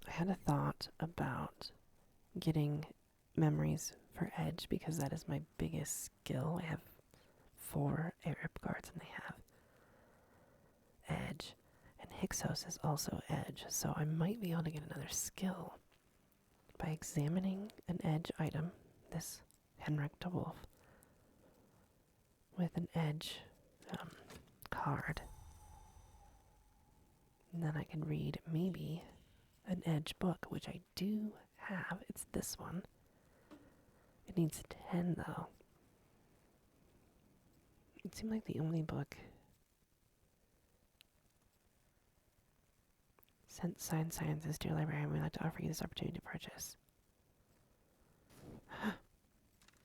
I had a thought about getting memories for Edge because that is my biggest skill. I have 4 Arab cards and they have Edge. And Hyksos is also Edge, so I might be able to get another skill by examining an Edge item, this Henrik the Wolf, with an Edge card. And then I can read maybe an Edge book, which I do have. It's this one. It needs 10 though. It seemed like the only book. Sent Science Sciences, dear librarian, we'd like to offer you this opportunity to purchase.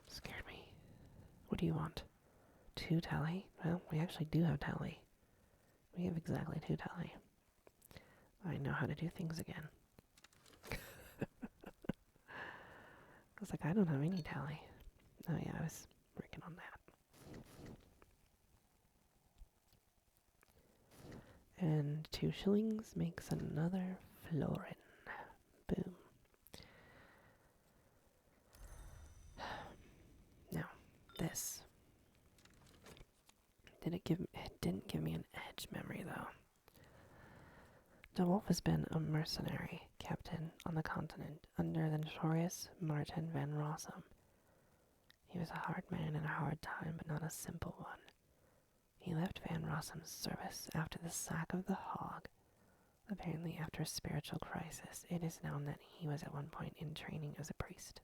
Scared me. What do you want? 2 tally? Well, we actually do have tally. We have exactly 2 tally. I know how to do things again. I was like, I don't have any tally. Oh yeah, I was working on that. And 2 shillings makes another florin. Boom. Now, this. It didn't give me an Edge memory though. De Wolf has been a mercenary captain on the continent under the notorious Martin van Rossum. He was a hard man in a hard time, but not a simple one. He left Van Rossum's service after the sack of the Hog, apparently after a spiritual crisis. It is known that he was at one point in training as a priest.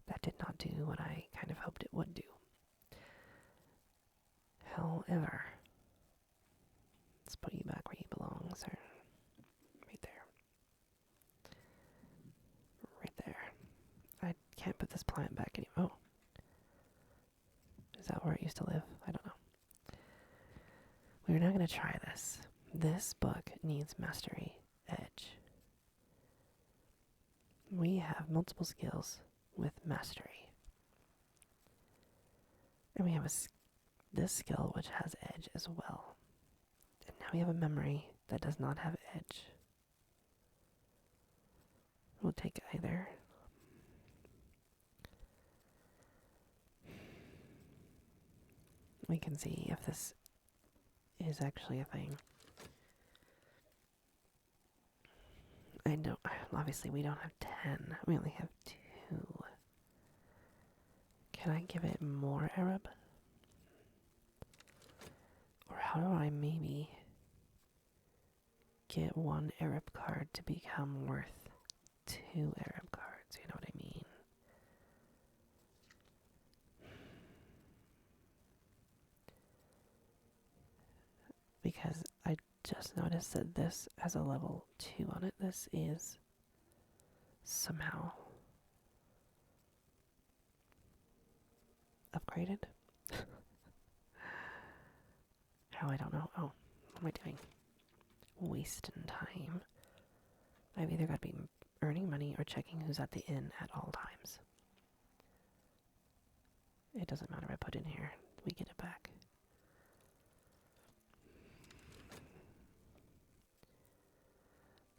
That did not do what I kind of hoped it would do. However, let's put you back where you belong, sir. Right there. Right there. I can't put this plant back anymore. Oh. Is that where it used to live? I don't know. We're now going to try this. This book needs Mastery Edge. We have multiple skills with Mastery. And we have this skill which has Edge as well. And now we have a memory that does not have Edge. We'll take either. We can see if this is actually a thing. I don't, obviously we don't have 10. We only have 2. Can I give it more Arab? Or how do I maybe get 1 Arab card to become worth 2 Arab cards? You know what I mean? Because I just noticed that this has a level 2 on it. This is somehow upgraded. How, I don't know. Oh, what am I doing? Wasting time. I've either got to be earning money or checking who's at the inn at all times. It doesn't matter what I put in here. We get it back.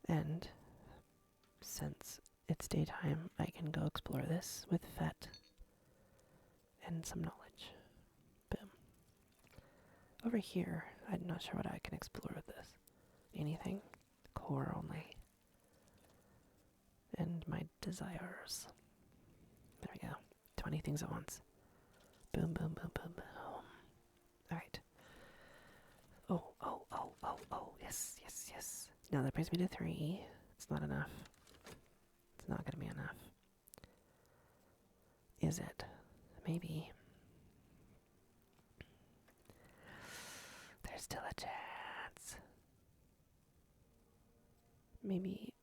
And since it's daytime, I can go explore this with Fett and some knowledge. Boom. Over here, I'm not sure what I can explore with this. Anything? Core only. And my desires. There we go. 20 things at once. Boom, boom, boom, boom, boom. Alright. Oh, yes, yes, yes. Now that brings me to 3. It's not enough. It's not gonna be enough. Is it? Maybe. There's still a chance. Maybe.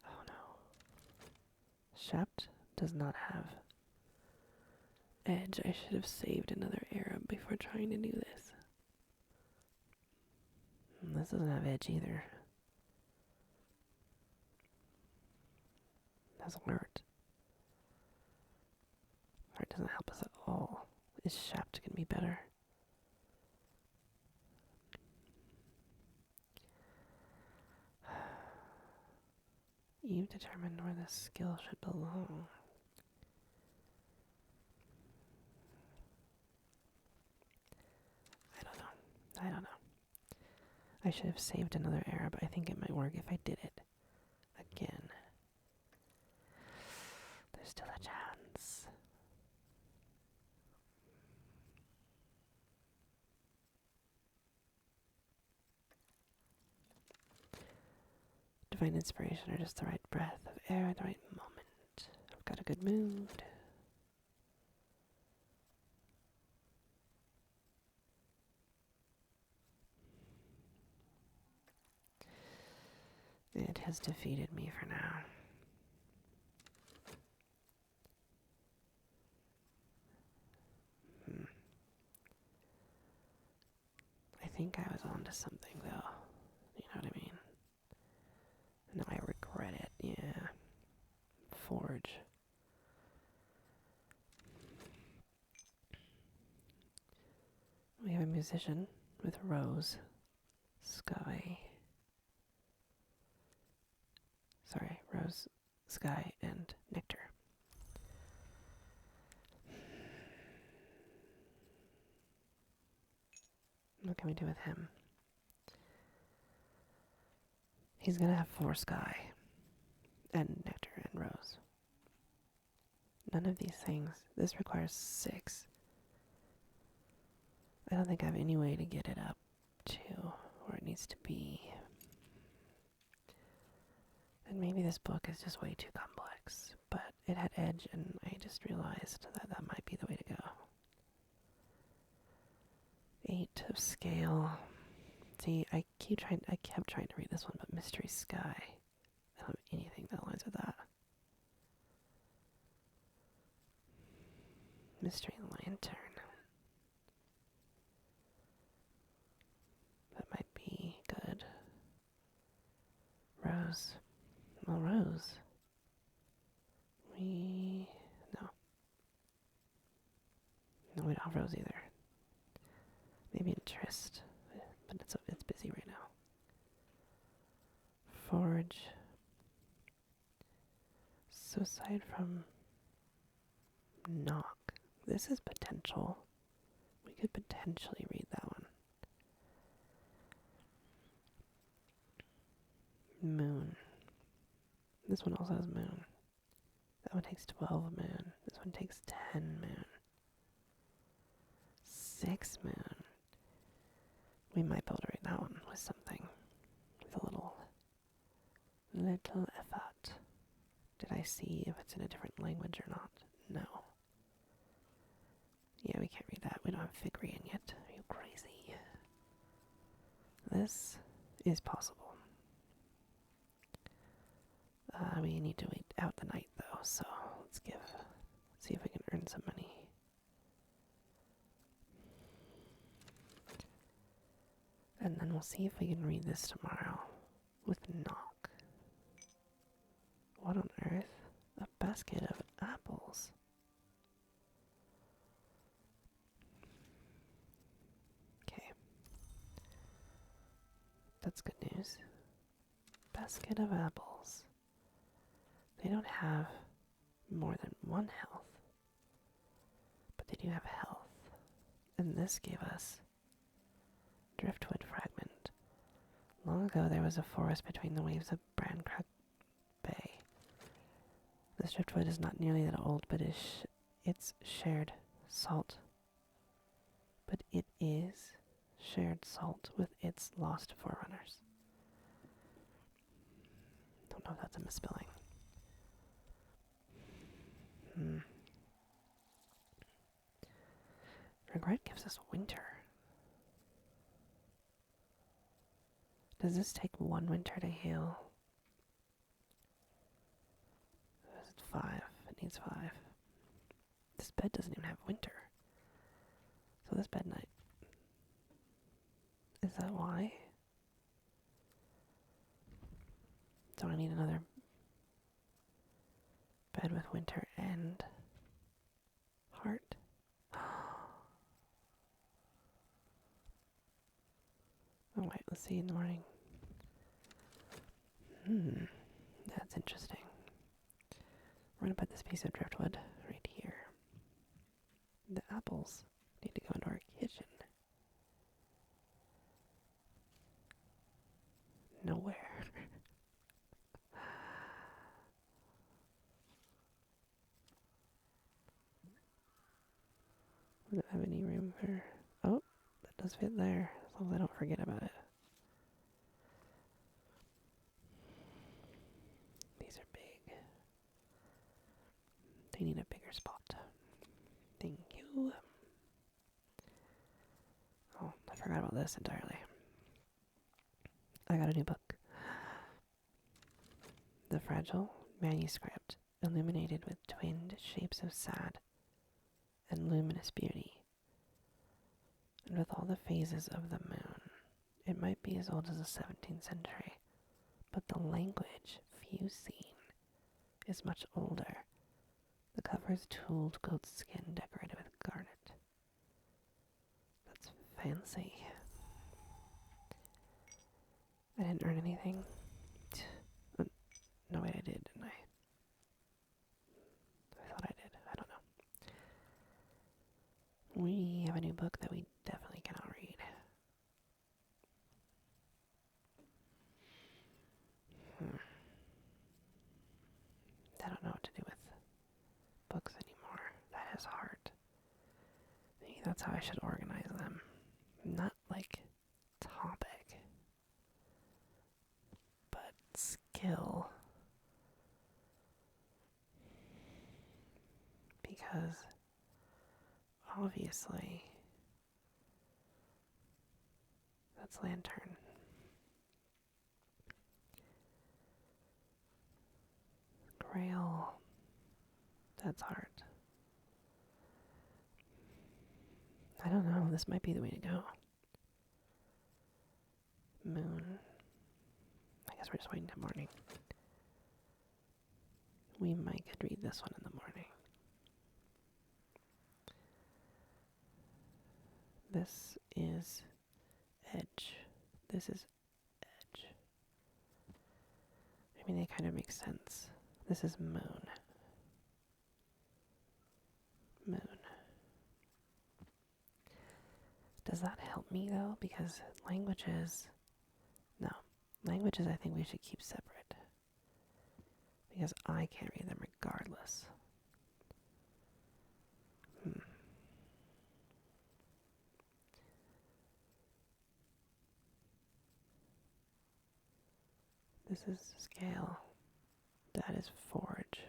Oh no. Shept does not have Edge. I should have saved another Arab before trying to do this. This doesn't have Edge either. It has alert. part doesn't help us at all. Is Shaft gonna be better? You've determined where this skill should belong. I don't know. I should have saved another era, but I think it might work if I did it again. There's still a chance. Divine inspiration or just the right breath of air at the right moment. I've got a good mood. It has defeated me for now. I think I was onto something though. You know what I mean? No, I regret it. Yeah. Forge. We have a musician with Rose, Sky. Sorry, Rose, Sky, and Nectar. What can we do with him? He's gonna have 4 Sky, and Nectar, and Rose. None of these things. This requires 6. I don't think I have any way to get it up to where it needs to be. And maybe this book is just way too complex, but it had edge, and I just realized that that might be the way to go. 8 of scale. See, I kept trying to read this one, but Mystery Sky. I don't have anything that aligns with that. Mystery Lantern. That might be good. Rose. Well, Rose. No. No, we don't have Rose either. Maybe Interest, but it's busy right now. Forge. Suicide from Knock. This is potential. We could potentially read that one. Moon. This one also has moon. That one takes 12 moon. This one takes 10 moon. 6 moon. We might be able to read that one with something. With a little effort. Did I see if it's in a different language or not? No. Yeah, we can't read that. We don't have Figrian yet. Are you crazy? This is possible. We need to wait out the night though, so let's see if we can earn some money. And then we'll see if we can read this tomorrow with Knock. What on earth? A basket of apples. Okay. That's good news. Basket of apples. They don't have more than 1 health, but they do have health. And this gave us Driftwood Fragment. Long ago there was a forest between the waves of Brancrack Bay. This driftwood is not nearly that old, but it's shared salt. But it is shared salt with its lost forerunners. Don't know if that's a misspelling. Regret gives us winter. Does this take 1 winter to heal? Is it 5? It needs 5. This bed doesn't even have winter. So this bed night. Is that why? So I need another bed with winter and See you in the morning. Hmm, that's interesting. We're gonna put this piece of driftwood right here. The apples need to go into our kitchen. Nowhere. We don't have any room for... Oh, that does fit there, as long as I don't forget about it. These are big. They need a bigger spot. Thank you. Oh, I forgot about this entirely. I got a new book. The Fragile Manuscript, illuminated with twinned shapes of sad and luminous beauty, and with all the phases of the moon. It might be as old as the 17th century, but the language few seen is much older. The cover is tooled goat skin decorated with garnet. That's fancy. I didn't earn anything. No, wait, I did, didn't I? I thought I did. I don't know. We have a new book that we definitely cannot read. I don't know what to do with books anymore. That is hard. Maybe that's how I should organize them. Not like topic, but skill. Because obviously that's lantern. Grail. That's hard. I don't know. This might be the way to go. Moon. I guess we're just waiting till morning. We might could read this one in the morning. This is edge. This is edge. I mean, they kind of make sense. This is moon. Moon. Does that help me though? Because languages, no. Languages I think we should keep separate. Because I can't read them regardless. This is scale. That is forge.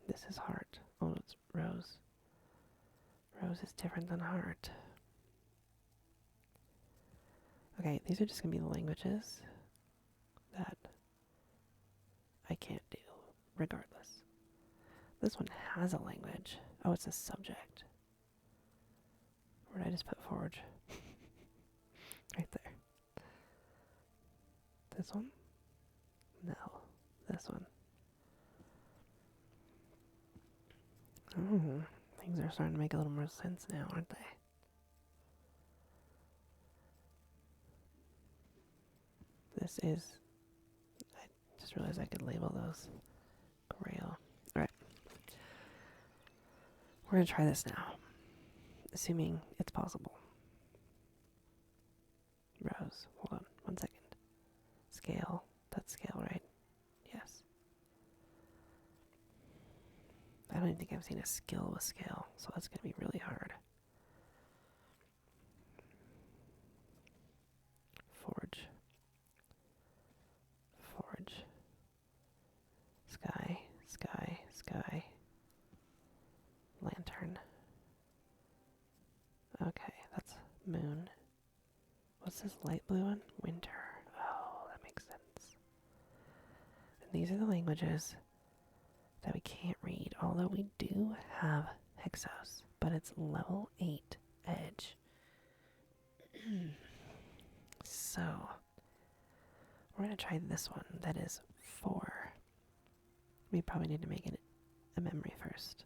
This is heart. Oh, it's rose. Rose is different than heart. Okay, these are just going to be the languages that I can't do, regardless. This one has a language. Oh, it's a subject. Where did I just put forge? Right there. This one? No. This one. Oh, things are starting to make a little more sense now, aren't they? This is... I just realized I could label those. Grail. Alright. We're going to try this now. Assuming it's possible. Rose. Hold on. 1 second. Scale. That's scale, right? Yes. I don't even think I've seen a skill with scale, so that's going to be really hard. Forge. Forge. Sky. Sky. Sky. Lantern. Okay, that's moon. What's this light blue one? Winter. Oh, that makes sense. And these are the languages that we can't read, although we do have Hexos, but it's level 8 edge. So, we're going to try this one. That is 4. We probably need to make it a memory first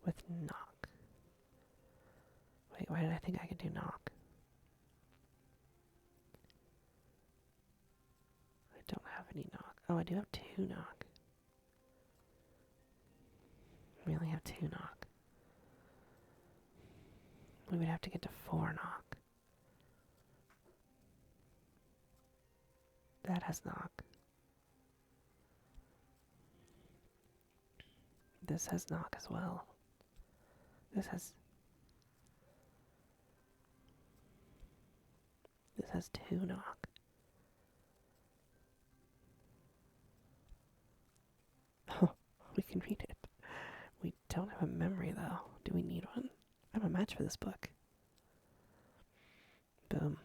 with knock. Wait, why did I think I could do knock? I don't have any knock. Oh, I do have 2 knock. We only have 2 knock. We would have to get to 4 knock. That has knock. This has knock as well. This has 2 knock. Oh, we can read it. We don't have a memory though. Do we need one? I'm a match for this book. Boom.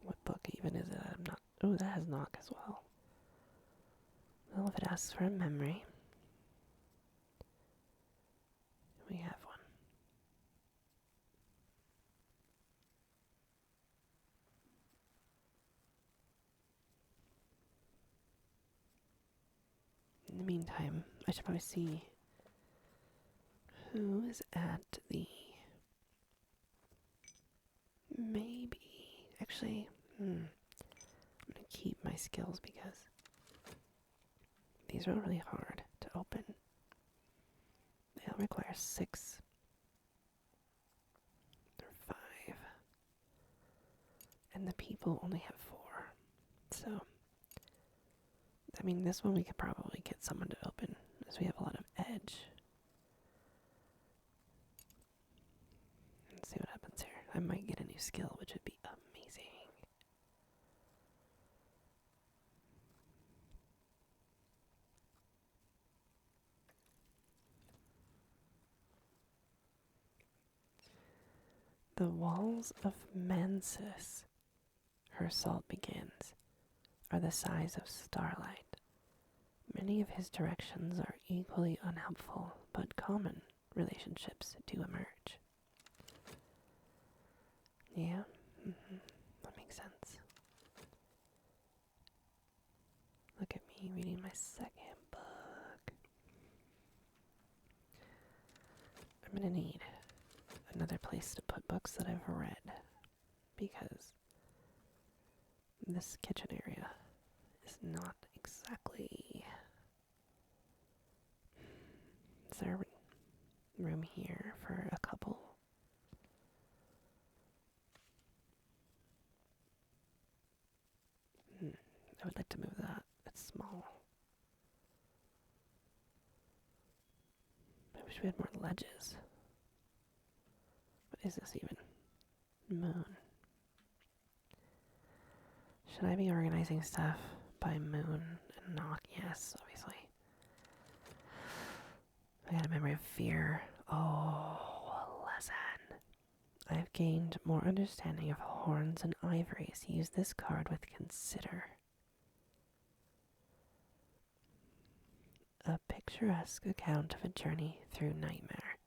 What book even is it? I'm not. Oh, that has knock as well. Well, if it asks for a memory, we have one. In the meantime, I should probably see who is at the. Maybe. Actually, I'm gonna keep my skills because these are really hard to open. They all require 6 or 5. And the people only have 4. So, I mean, this one we could probably get someone to open, as we have a lot of edge. Let's see what happens here. I might get a new skill, which would be amazing. The walls of Mansus, her assault begins, are the size of starlight. Many of his directions are equally unhelpful, but common relationships do emerge. Yeah, that makes sense. Look at me reading my 2nd book. I'm gonna need another place to put books that I've read, because this kitchen area is not exactly. Is there room here for a couple? I would like to move that. It's small. I wish we had more ledges. What is this even? Moon. Should I be organizing stuff by moon and knock? Yes, obviously. I got a memory of fear. Oh, a lesson. I have gained more understanding of horns and ivories. Use this card with consider. A picturesque account of a journey through nightmare,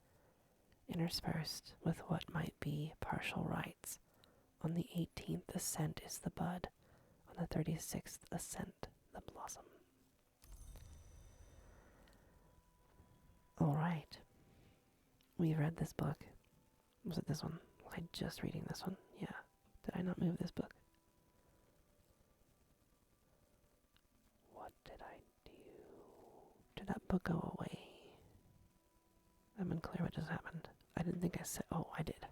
interspersed with what might be partial rites. On the 18th ascent is the bud. On the 36th ascent, the blossom. Alright. We've read this book. Was it this one? Was I just reading this one? Yeah. Did I not move this book? What did I do? Did that book go away? I'm unclear what just happened. I didn't think I said. Oh, I did.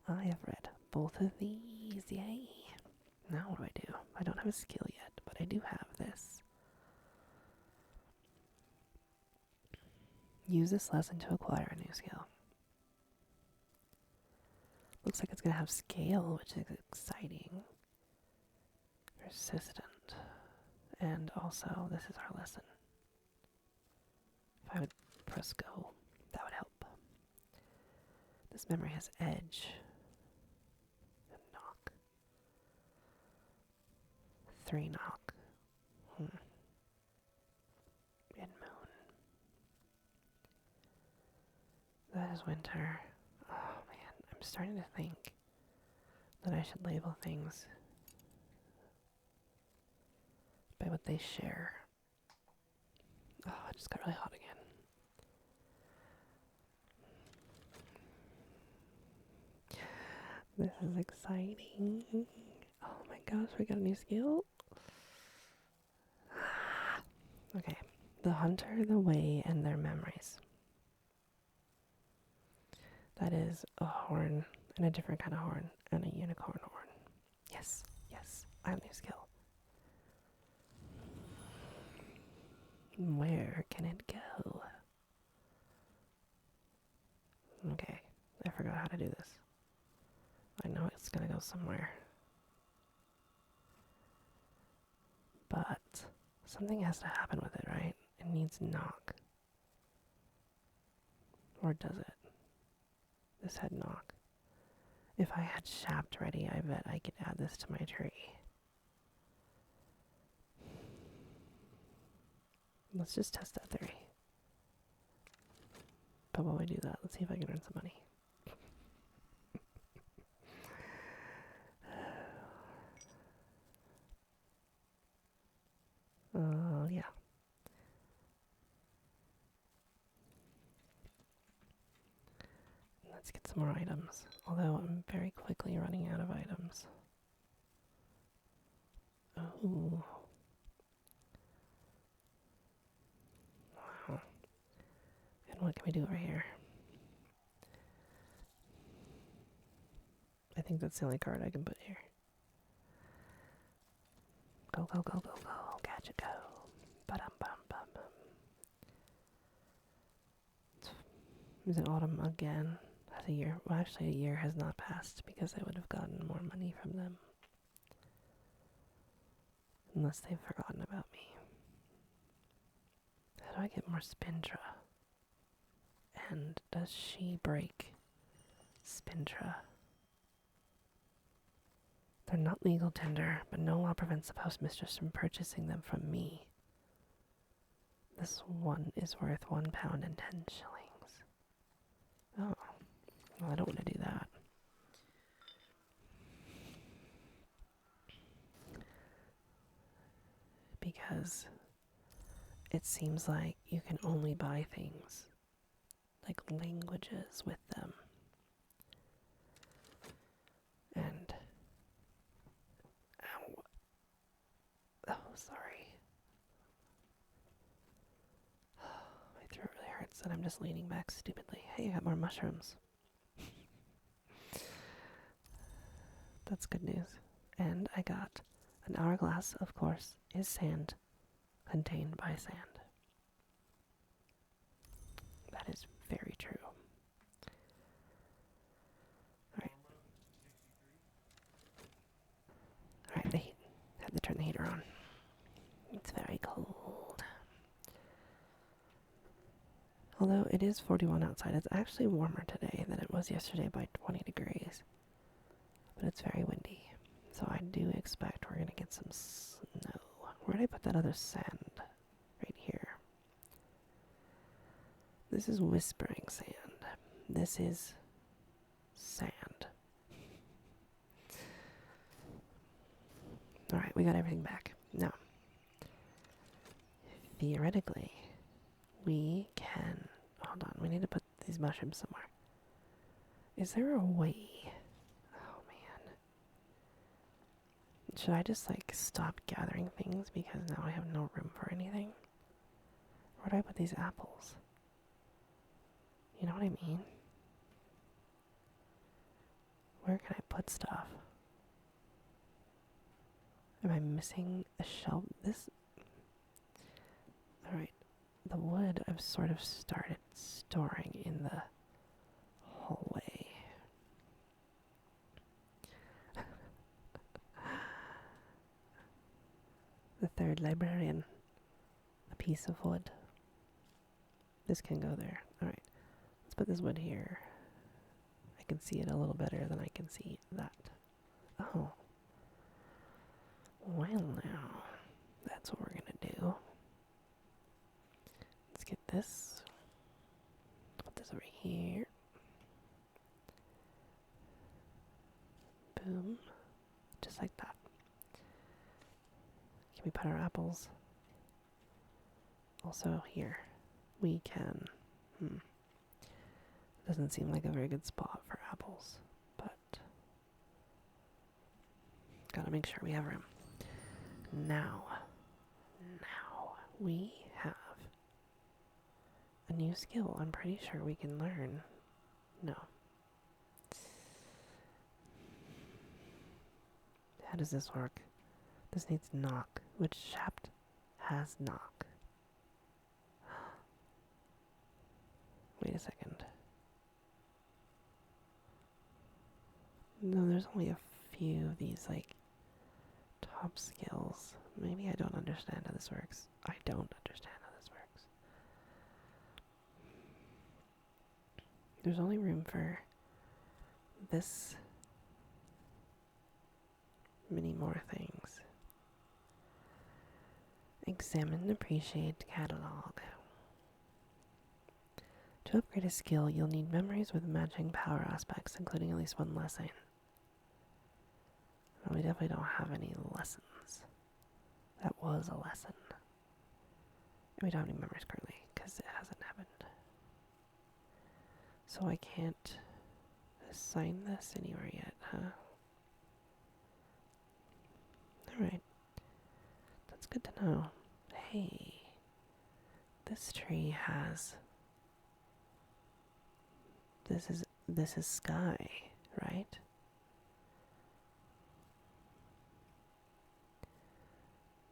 I have read both of these. Yay. Now what do I do? I don't have a skill yet, but I do have this. Use this lesson to acquire a new skill. Looks like it's going to have scale, which is exciting. Persistent. And also, this is our lesson. If I would press go, that would help. This memory has edge. And knock. 3 knock. And moon. That is winter. Oh man, I'm starting to think that I should label things by what they share. Oh, it just got really hot again. This is exciting. Oh my gosh, we got a new skill. Okay. The hunter, the way, and their memories. That is a horn, and a different kind of horn, and a unicorn horn. Yes, yes, I have a new skill. Where can it go? Okay, I forgot how to do this. I know it's gonna go somewhere. But something has to happen with it, right? It needs knock. Or does it? This had knock. If I had shaft ready, I bet I could add this to my tree. Let's just test that theory. But while we do that, let's see if I can earn some money. Yeah. Let's get some more items. Although I'm very quickly running out of items. Oh. Wow. And what can we do over here? I think that's the only card I can put here. Go, go, go, go, go. Catch it, go. Ba-dum-bum-bum-bum. Is it autumn again? Has a year? Well, actually, a year has not passed because I would have gotten more money from them. Unless they've forgotten about me. How do I get more Spindra? And does she break Spindra? They're not legal tender, but no law prevents the postmistress from purchasing them from me. This one is worth £1 and 10 shillings. Oh, well, I don't want to do that. Because it seems like you can only buy things like languages with them. And ow. Oh, sorry. My throat really hurts and I'm just leaning back stupidly. Hey, I got more mushrooms. That's good news. And I got an hourglass, of course, is sand contained by sand. That is very true. Alright. Alright, the heat. I had to turn the heater on. It's very cold. Although it is 41 outside, it's actually warmer today than it was yesterday by 20 degrees. But it's very windy. So I do expect we're going to get some snow. Where did I put that other sand? Right here. This is whispering sand. This is sand. Alright, we got everything back. Now, theoretically, we can... Hold on, we need to put these mushrooms somewhere. Is there a way? Oh, man. Should I just, like, stop gathering things because now I have no room for anything? Where do I put these apples? You know what I mean? Where can I put stuff? Am I missing a shelf? This... Alright. The wood I've sort of started storing in the hallway. The third librarian. A piece of wood. This can go there. Alright. Let's put this wood here. I can see it a little better than I can see that. Oh. Well now. That's what we're gonna do. Let's get this. Put this over here. Boom. Just like that. Can we put our apples Also here, we can, doesn't seem like a very good spot for apples, but gotta make sure we have room. Now we have a new skill I'm pretty sure we can learn. No. How does this work? This needs knock, which shaft has knock. Wait a second. No, there's only a few of these, like, top skills. Maybe I don't understand how this works. I don't understand how this works. There's only room for this many more things. Examine and appreciate catalog. To upgrade a skill, you'll need memories with matching power aspects, including at least one lesson. Well, we definitely don't have any lessons. That was a lesson. And we don't have any memories currently, because it hasn't happened. So I can't assign this anywhere yet, huh? Alright. That's good to know. Hey. This tree has... This is sky, right?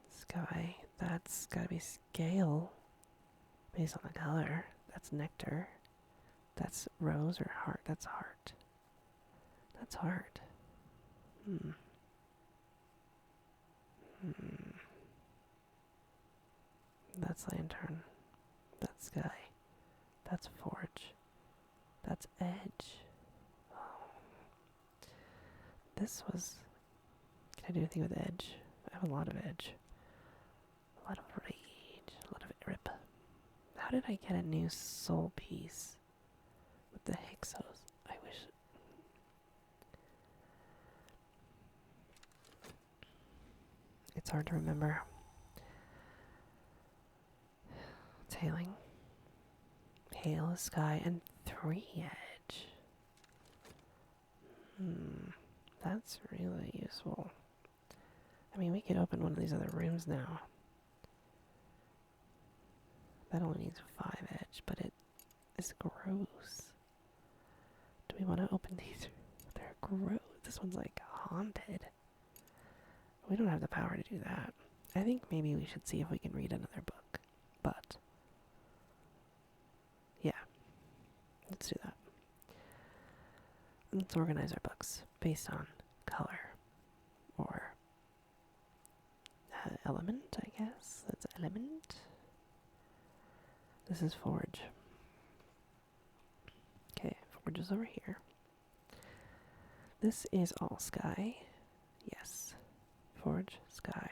Sky. That's gotta be scale. Based on the color. That's nectar. That's rose or heart. That's heart. That's heart. That's lantern. That's sky. That's forge. That's edge. Oh. This was... Can I do anything with edge? I have a lot of edge. A lot of rage. A lot of rip. How did I get a new soul piece? With the Hyksos? I wish... It's hard to remember. It's hailing. Hail, sky, and 3 edge. That's really useful. I mean, we could open one of these other rooms now. That only needs 5 edge, but it is gross. Do we want to open these? They're gross. This one's like haunted. We don't have the power to do that. I think maybe we should see if we can read another book. But, yeah. Let's do that. Let's organize our books based on color. Or element, I guess. That's element. This is forge. Okay, forge is over here. This is all sky. Yes. Forge, sky.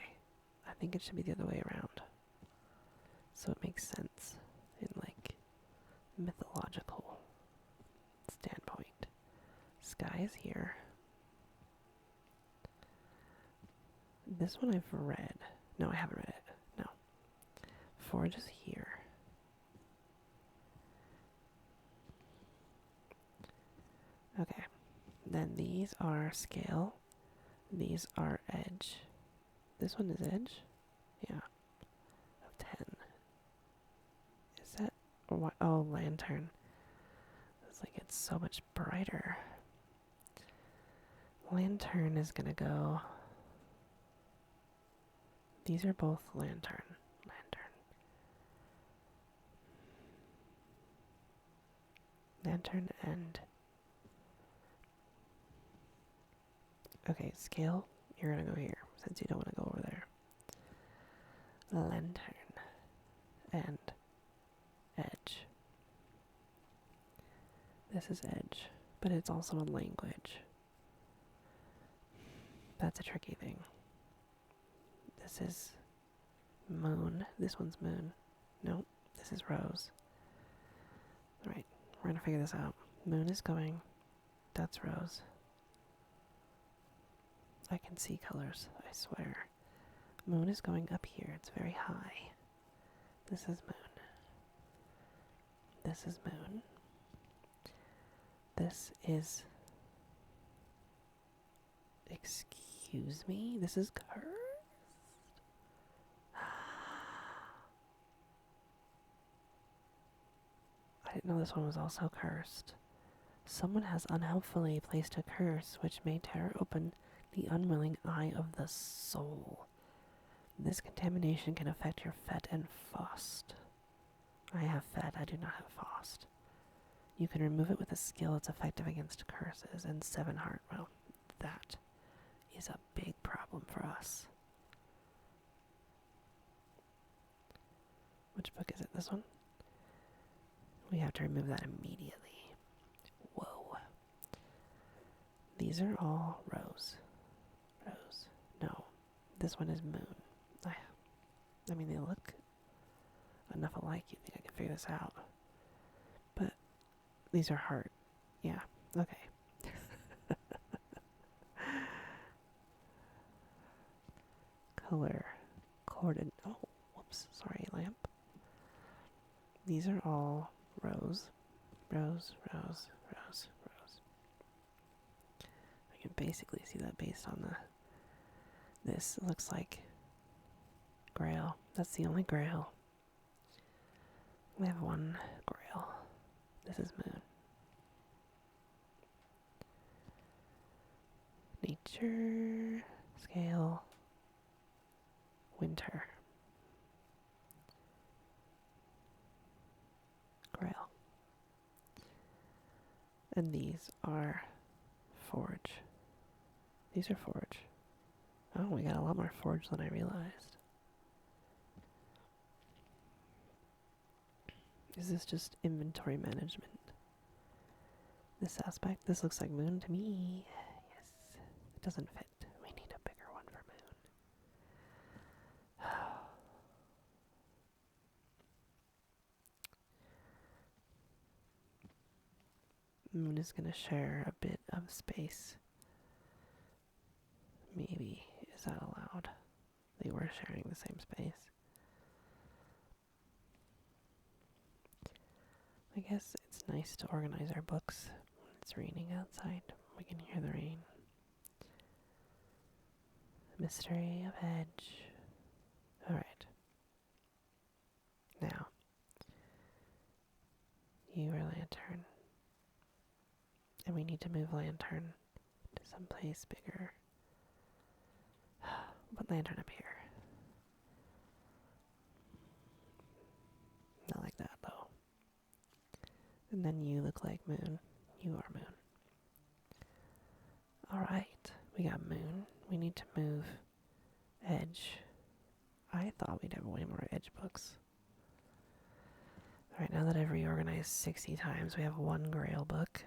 I think it should be the other way around. So it makes sense in like mythological standpoint. Sky is here. This one I've read. No, I haven't read it. No. Forge is here. Okay. Then these are scale. These are edge. This one is edge? Yeah. Of 10. Is that... Or what? Oh, lantern. It's like it's so much brighter. Lantern is gonna go... These are both lantern. Lantern and... Okay, scale, you're gonna go here, since you don't want to go over there. Lantern and edge. This is edge, but it's also a language. That's a tricky thing. This is moon. This one's moon. Nope, this is rose. Alright, we're gonna figure this out. Moon is going. That's rose. I can see colors, I swear. Moon is going up here. It's very high. This is moon. This is moon. This is... Excuse me? This is cursed? I didn't know this one was also cursed. Someone has unhelpfully placed a curse which may tear open the unwilling eye of the soul. This contamination can affect your Fet and Faust. I have Fet, I do not have Faust. You can remove it with a skill that's effective against curses and 7 heart. Well, that is a big problem for us. Which book is it? This one? We have to remove that immediately. Whoa. These are all rose. Rose. No. This one is moon. I mean, they look enough alike. You think I can figure this out. But these are heart. Yeah. Okay. Color. Corded. Oh, whoops. Sorry, lamp. These are all rose. Rose, rose, rose, rose. I can basically see that based on this looks like grail. That's the only grail. We have one grail. This is moon. Nature, scale, winter, grail. And these are forge. These are forge. Oh, we got a lot more forge than I realized. Is this just inventory management? This aspect? This looks like moon to me. Yes. It doesn't fit. We need a bigger one for moon. Moon is going to share a bit of space. Maybe. Is that allowed? They were sharing the same space. I guess it's nice to organize our books when it's raining outside. We can hear the rain. Mystery of Edge. Alright. Now, you are Lantern. And we need to move Lantern to someplace bigger. Put Lantern up here. Not like that, though. And then you look like moon. You are moon. Alright, we got moon. We need to move edge. I thought we'd have way more edge books. Alright, now that I've reorganized 60 times, we have one Grail book.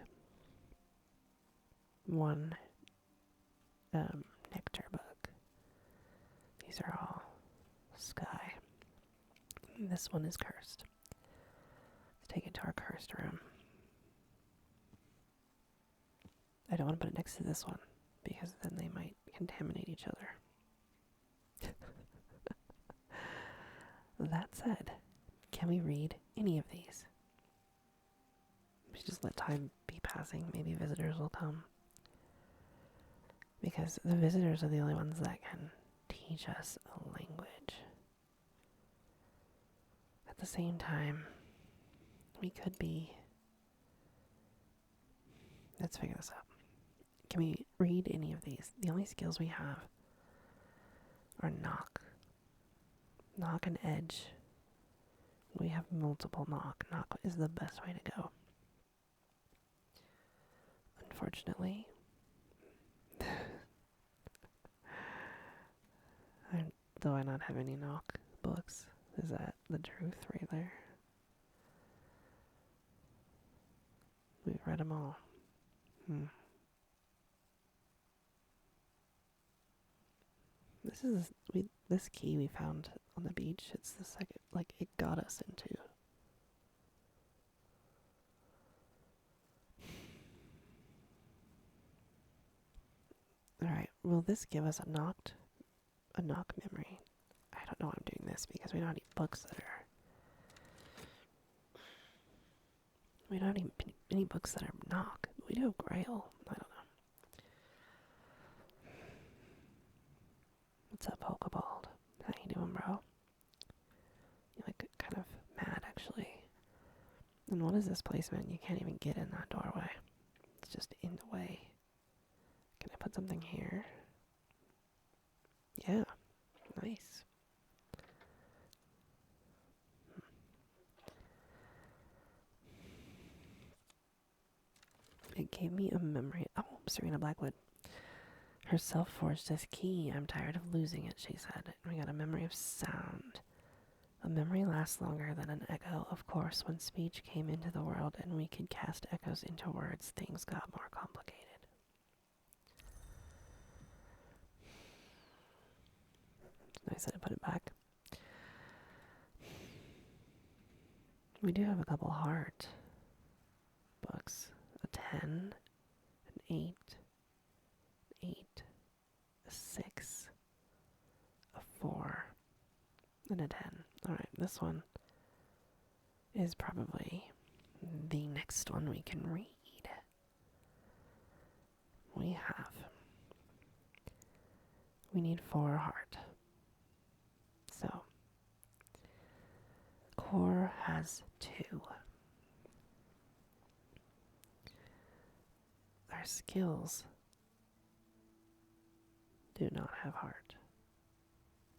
One Nectar book. These are all sky. And this one is cursed. Let's take it to our cursed room. I don't want to put it next to this one, because then they might contaminate each other. That said, can we read any of these? We should just let time be passing. Maybe visitors will come. Because the visitors are the only ones that can teach us a language. At the same time, we could be... Let's figure this out. Can we read any of these? The only skills we have are knock. Knock and edge. We have multiple knock. Knock is the best way to go. Unfortunately, do I not have any knock books? Is that the truth right there? We've read them all. This key we found on the beach. It's the second, like, it got us into. Alright, will this give us a knock memory? I don't know why I'm doing this because we don't have any books that are We don't have any books that are knock. We do have Grail. I don't know. What's up, Pokeball? How you doing, bro? You look kind of mad, actually. And what is this placement? You can't even get in that doorway. It's just in the way. Can I put something here? Yeah. Nice. It gave me a memory. Oh, Serena Blackwood. Herself forged this key. I'm tired of losing it, she said. We got a memory of sound. A memory lasts longer than an echo. Of course, when speech came into the world and we could cast echoes into words, things got more complicated. It's nice that I put it back. We do have a couple heart books. A 10, an 8, 8, a 6, a 4, and a 10. Alright, this one is probably the next one we can read. We need 4 heart. So, Core has 2. Our skills do not have heart.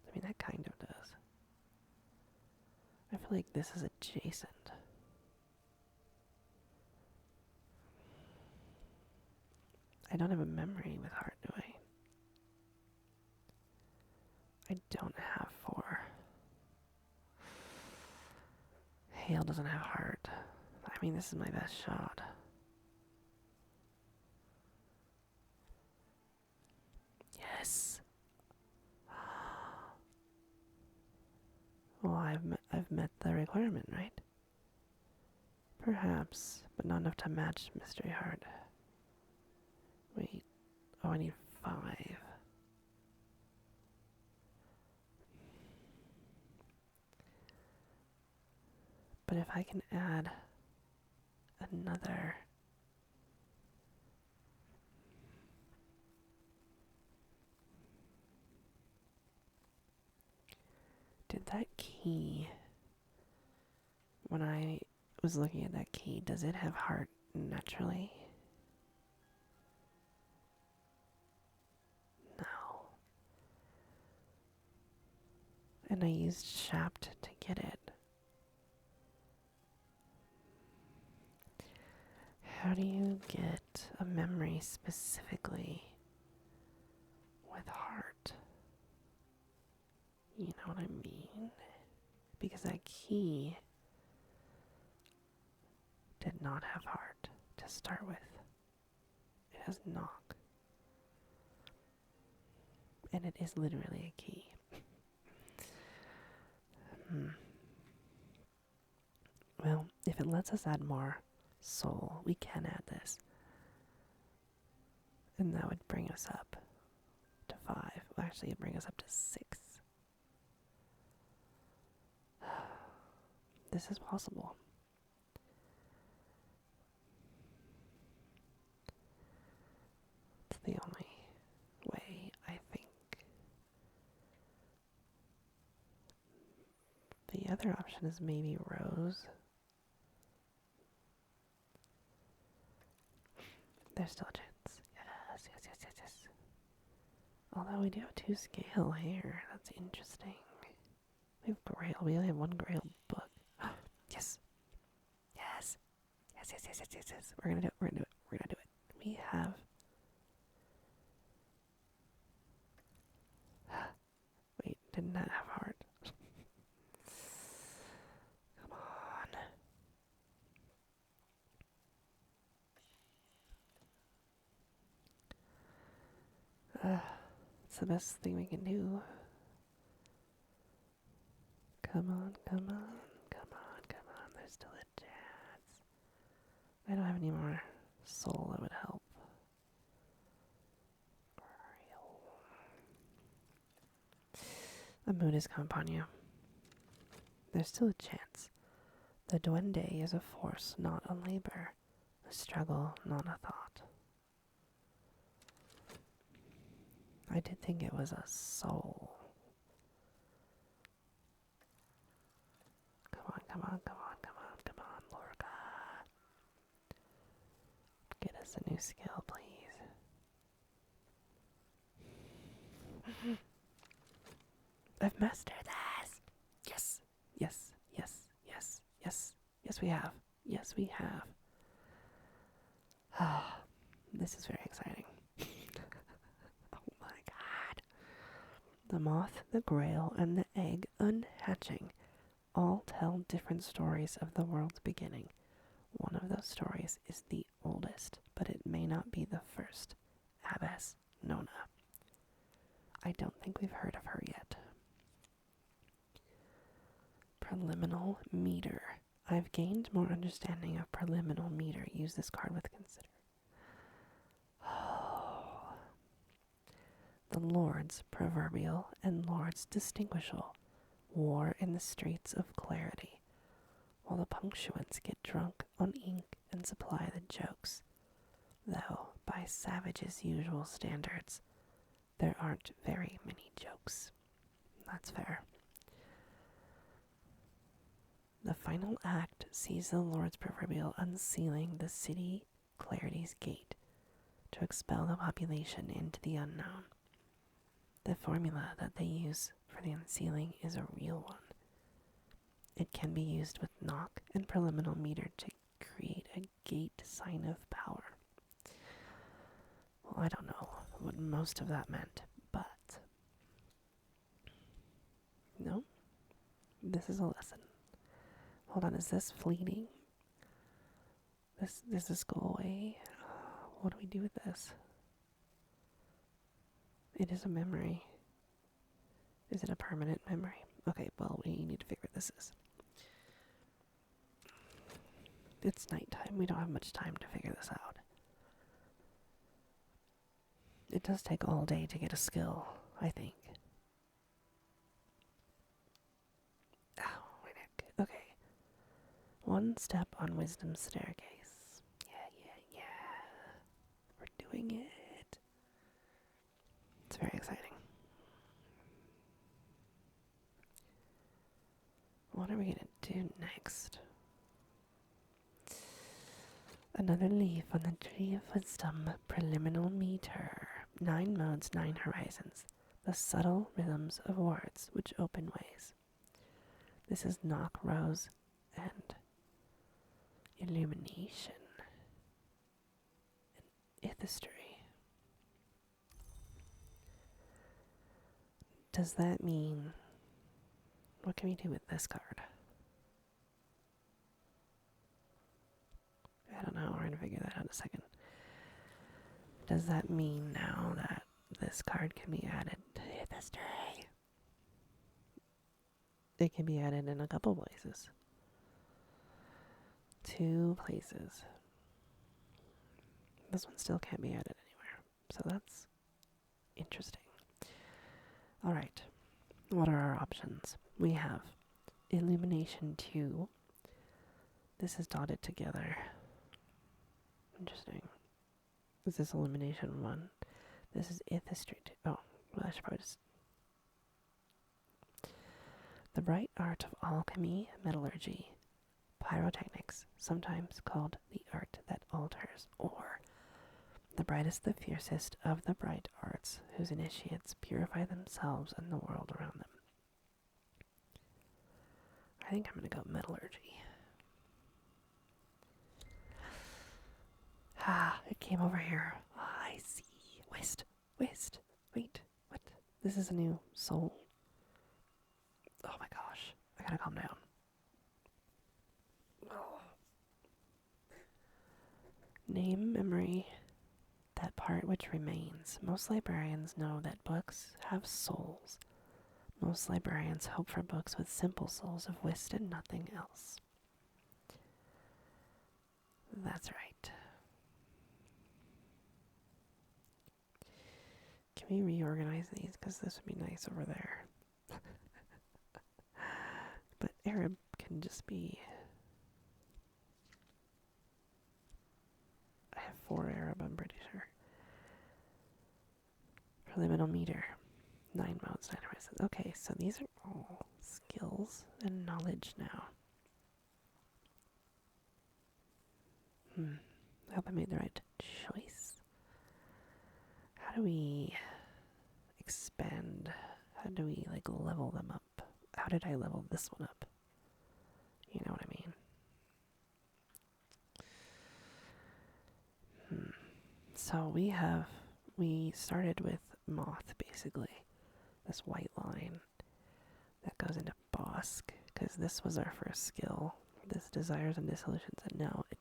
I mean, that kind of does. I feel like this is adjacent. I don't have a memory with heart, do I? I don't have 4. Hail doesn't have heart. I mean, this is my best shot. Yes. Well, I've met the requirement, right? Perhaps, but not enough to match Mystery Heart. Wait. Oh, I need 5. But if I can add another... Did that key... When I was looking at that key, does it have heart naturally? No. And I used Shapt to get it. How do you get a memory specifically with heart? You know what I mean? Because that key did not have heart to start with. It has knock. And it is literally a key. Well, if it lets us add more soul, we can add this. And that would bring us up to 5. Well, actually, it'd bring us up to 6. This is possible. It's the only way, I think. The other option is maybe Rose. There's still a chance. Yes. Although we do have 2 scale here. That's interesting. We have Grail. We only have 1 Grail book. Yes. Yes. We're gonna do it. We have... Wait, didn't that have heart? Come on. It's the best thing we can do. Come on. There's still a chance. I don't have any more soul that would help. The moon is come upon you. There's still a chance The duende is a force, not a labor. A struggle, not a thought. I did think it was a soul. Come on, come on, come on, come on, come on, Lorca. Get us a new skill, please. I've mastered this. Yes, yes, yes, yes, yes, yes, we have. Yes, we have. Ah, this is very exciting. Oh my god. The moth, the grail, and the egg unhatching all tell different stories of the world's beginning. One of those stories is the oldest, but it may not be the first. Abbess Nona. I don't think we've heard of her yet. Preliminal meter. I've gained more understanding of preliminal meter. Use this card with consider. Oh. The Lords proverbial and Lords distinguishable. War in the streets of clarity. While the punctuants get drunk on ink and supply the jokes. Though, by savage's usual standards, there aren't very many jokes. That's fair. The final act sees the Lord's proverbial unsealing the city clarity's gate to expel the population into the unknown. The formula that they use for the unsealing is a real one. It can be used with knock and preliminal meter to create a gate sign of power. Well, I don't know what most of that meant, but no, this is a lesson. Hold on, is this fleeting? Does this go away? What do we do with this? It is a memory. Is it a permanent memory? Okay, well, we need to figure what this is. It's nighttime. We don't have much time to figure this out. It does take all day to get a skill, I think. Ow, my neck. Okay. One step on wisdom's staircase. Yeah. We're doing it. It's very exciting. What are we going to do next? Another leaf on the tree of wisdom, preliminal meter. 9 modes, 9 horizons. The subtle rhythms of words which open ways. This is knock, rose, and illumination. And ithistry. Does that mean... What can we do with this card? I don't know. We're going to figure that out in a second. Does that mean now that this card can be added to history? It can be added in a couple places. 2 places. This one still can't be added anywhere. So that's interesting. Alright. What are our options? We have Illumination 2. This is dotted together. Interesting. Is this Illumination 1? This is Ithistry 2. Oh, well, I should probably just... The bright art of alchemy, metallurgy, pyrotechnics, sometimes called the art that alters, or the brightest, the fiercest of the bright arts, whose initiates purify themselves and the world around them. I think I'm going to go metallurgy. Ah, it came over here. Ah, I see. West. Wait, what? This is a new soul. Oh my gosh. I gotta calm down. Oh. Name, memory, that part which remains. Most librarians know that books have souls. Most librarians hope for books with simple souls of whist and nothing else. That's right. Can we reorganize these? Because this would be nice over there. But Arab can just be 4 Arab, I'm pretty sure. For the middle meter. 9 modes, 9 horizons. Okay, so these are all skills and knowledge now. I hope I made the right choice. How do we expand? How do we, like, level them up? How did I level this one up? You know what I mean? So we started with moth, basically. This white line that goes into Bosk, because this was our first skill. This desires and dissolutions, and now it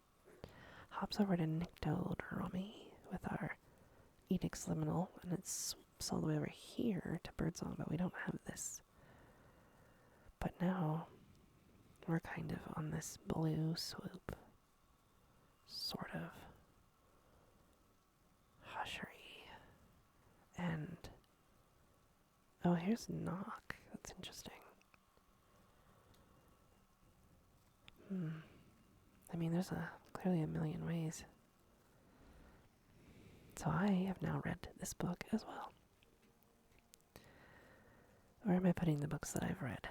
hops over to Nyctodrami with our Edict's Liminal, and it swoops all the way over here to Birdsong, but we don't have this. But now we're kind of on this blue swoop. Sort of. Hushery. And oh, here's Knock. That's interesting. I mean, there's clearly a million ways. So I have now read this book as well. Where am I putting the books that I've read?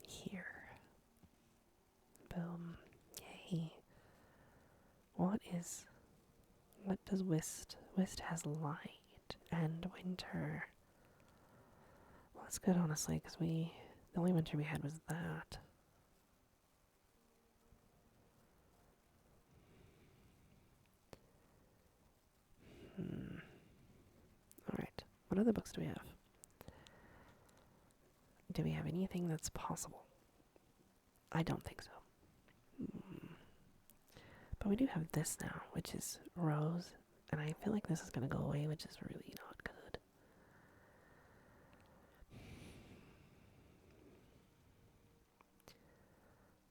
Here. Boom. Yay. What does Whist? Whist has light and winter. Well, that's good, honestly, because the only winter we had was that. Alright, what other books do we have? Do we have anything that's possible? I don't think so. But we do have this now, which is Rose, and I feel like this is going to go away, which is really not good.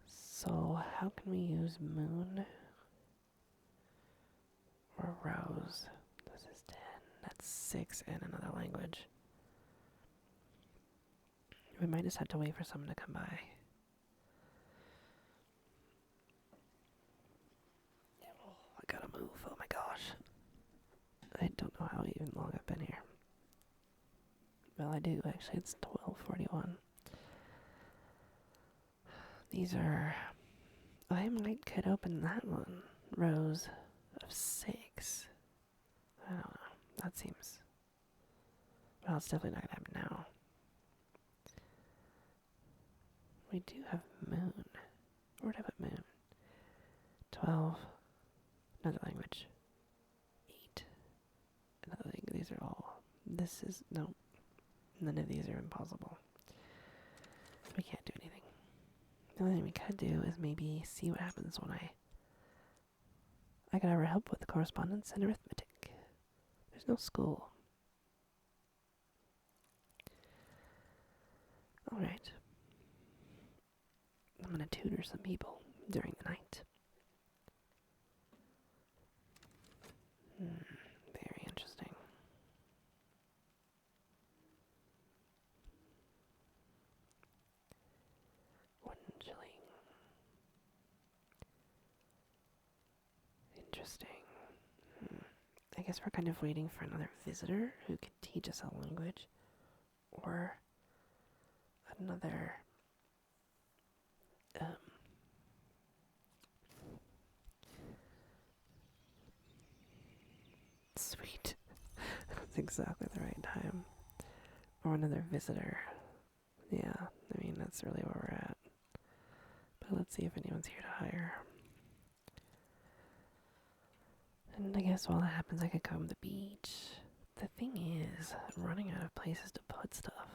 So how can we use Moon or Rose? This is 10. That's 6 and another language. We might just have to wait for someone to come by. I gotta move. Oh my gosh. I don't know how even long I've been here. Well, I do actually. It's 12:41. These are... I could open that one. Rows of 6. I don't know. That seems... Well, it's definitely not gonna happen now. We do have Moon. Where'd I put Moon? 12. Another language. 8. Another thing. These are all... This is... No. None of these are impossible. We can't do anything. The only thing we could do is maybe see what happens when I could ever help with correspondence and arithmetic. There's no school. Alright. I'm gonna tutor some people during the night. Very interesting. Windling. Interesting. I guess we're kind of waiting for another visitor who could teach us a language. Or another... Sweet. That's exactly the right time. Or another visitor. Yeah, I mean, that's really where we're at. But let's see if anyone's here to hire. And I guess while that happens, I could come to the beach. The thing is, I'm running out of places to put stuff.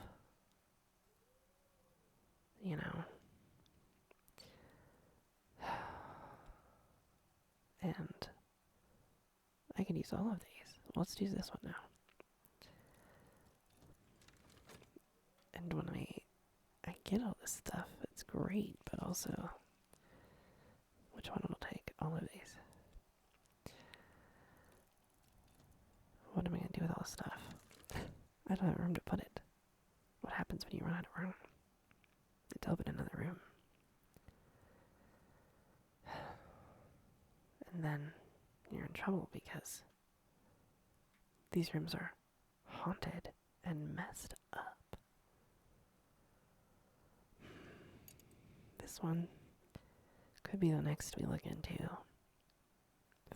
You know. And I could use all of these. Let's use this one now. And when I get all this stuff, it's great, but also, which one will take? All of these. What am I going to do with all this stuff? I don't have room to put it. What happens when you run out of room? To open another room. And then you're in trouble because these rooms are haunted and messed up. This one could be the next we look into.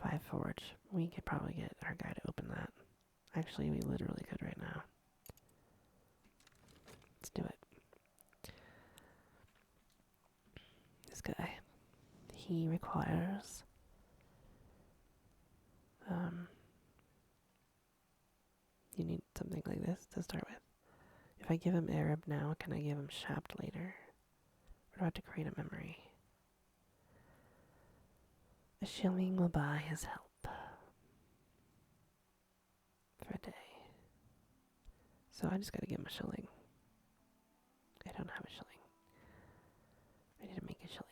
5 Forge. We could probably get our guy to open that. Actually, we literally could right now. Let's do it. This guy. He requires... you need something like this to start with. If I give him Arab now, can I give him Shapt later? Or do I have to create a memory? A shilling will buy his help. For a day. So I just gotta give him a shilling. I don't have a shilling. I need to make a shilling.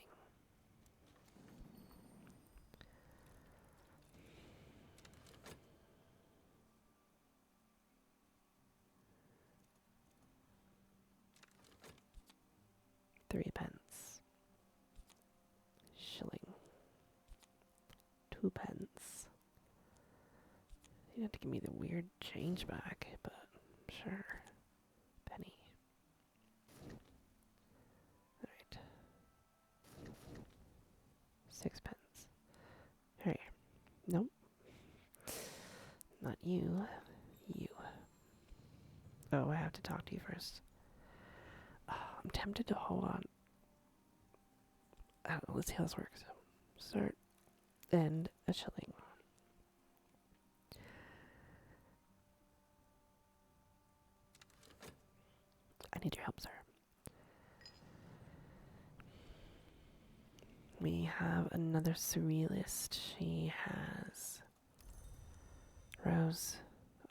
Three pence. Shilling. 2 pence. You have to give me the weird change back, but sure. Penny. Alright. 6 pence. Here. Nope. Not you. You. Oh, I have to talk to you first. I'm tempted to hold on. I don't know, let's see how this works. Start. End. A shilling. I need your help, sir. We have another surrealist. She has Rose.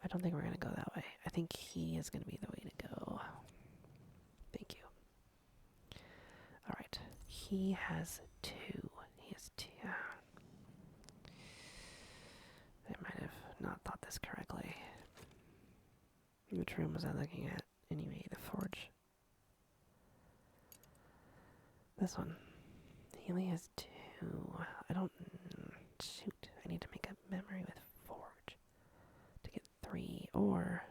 I don't think we're gonna go that way. I think he is gonna be the way to go. Thank you. Alright. He has 2. He has 2. I might have not thought this correctly. Which room was I looking at? Anyway, the forge. This one. He only has 2. I don't... Shoot. I need to make a memory with forge. To get 3. Or...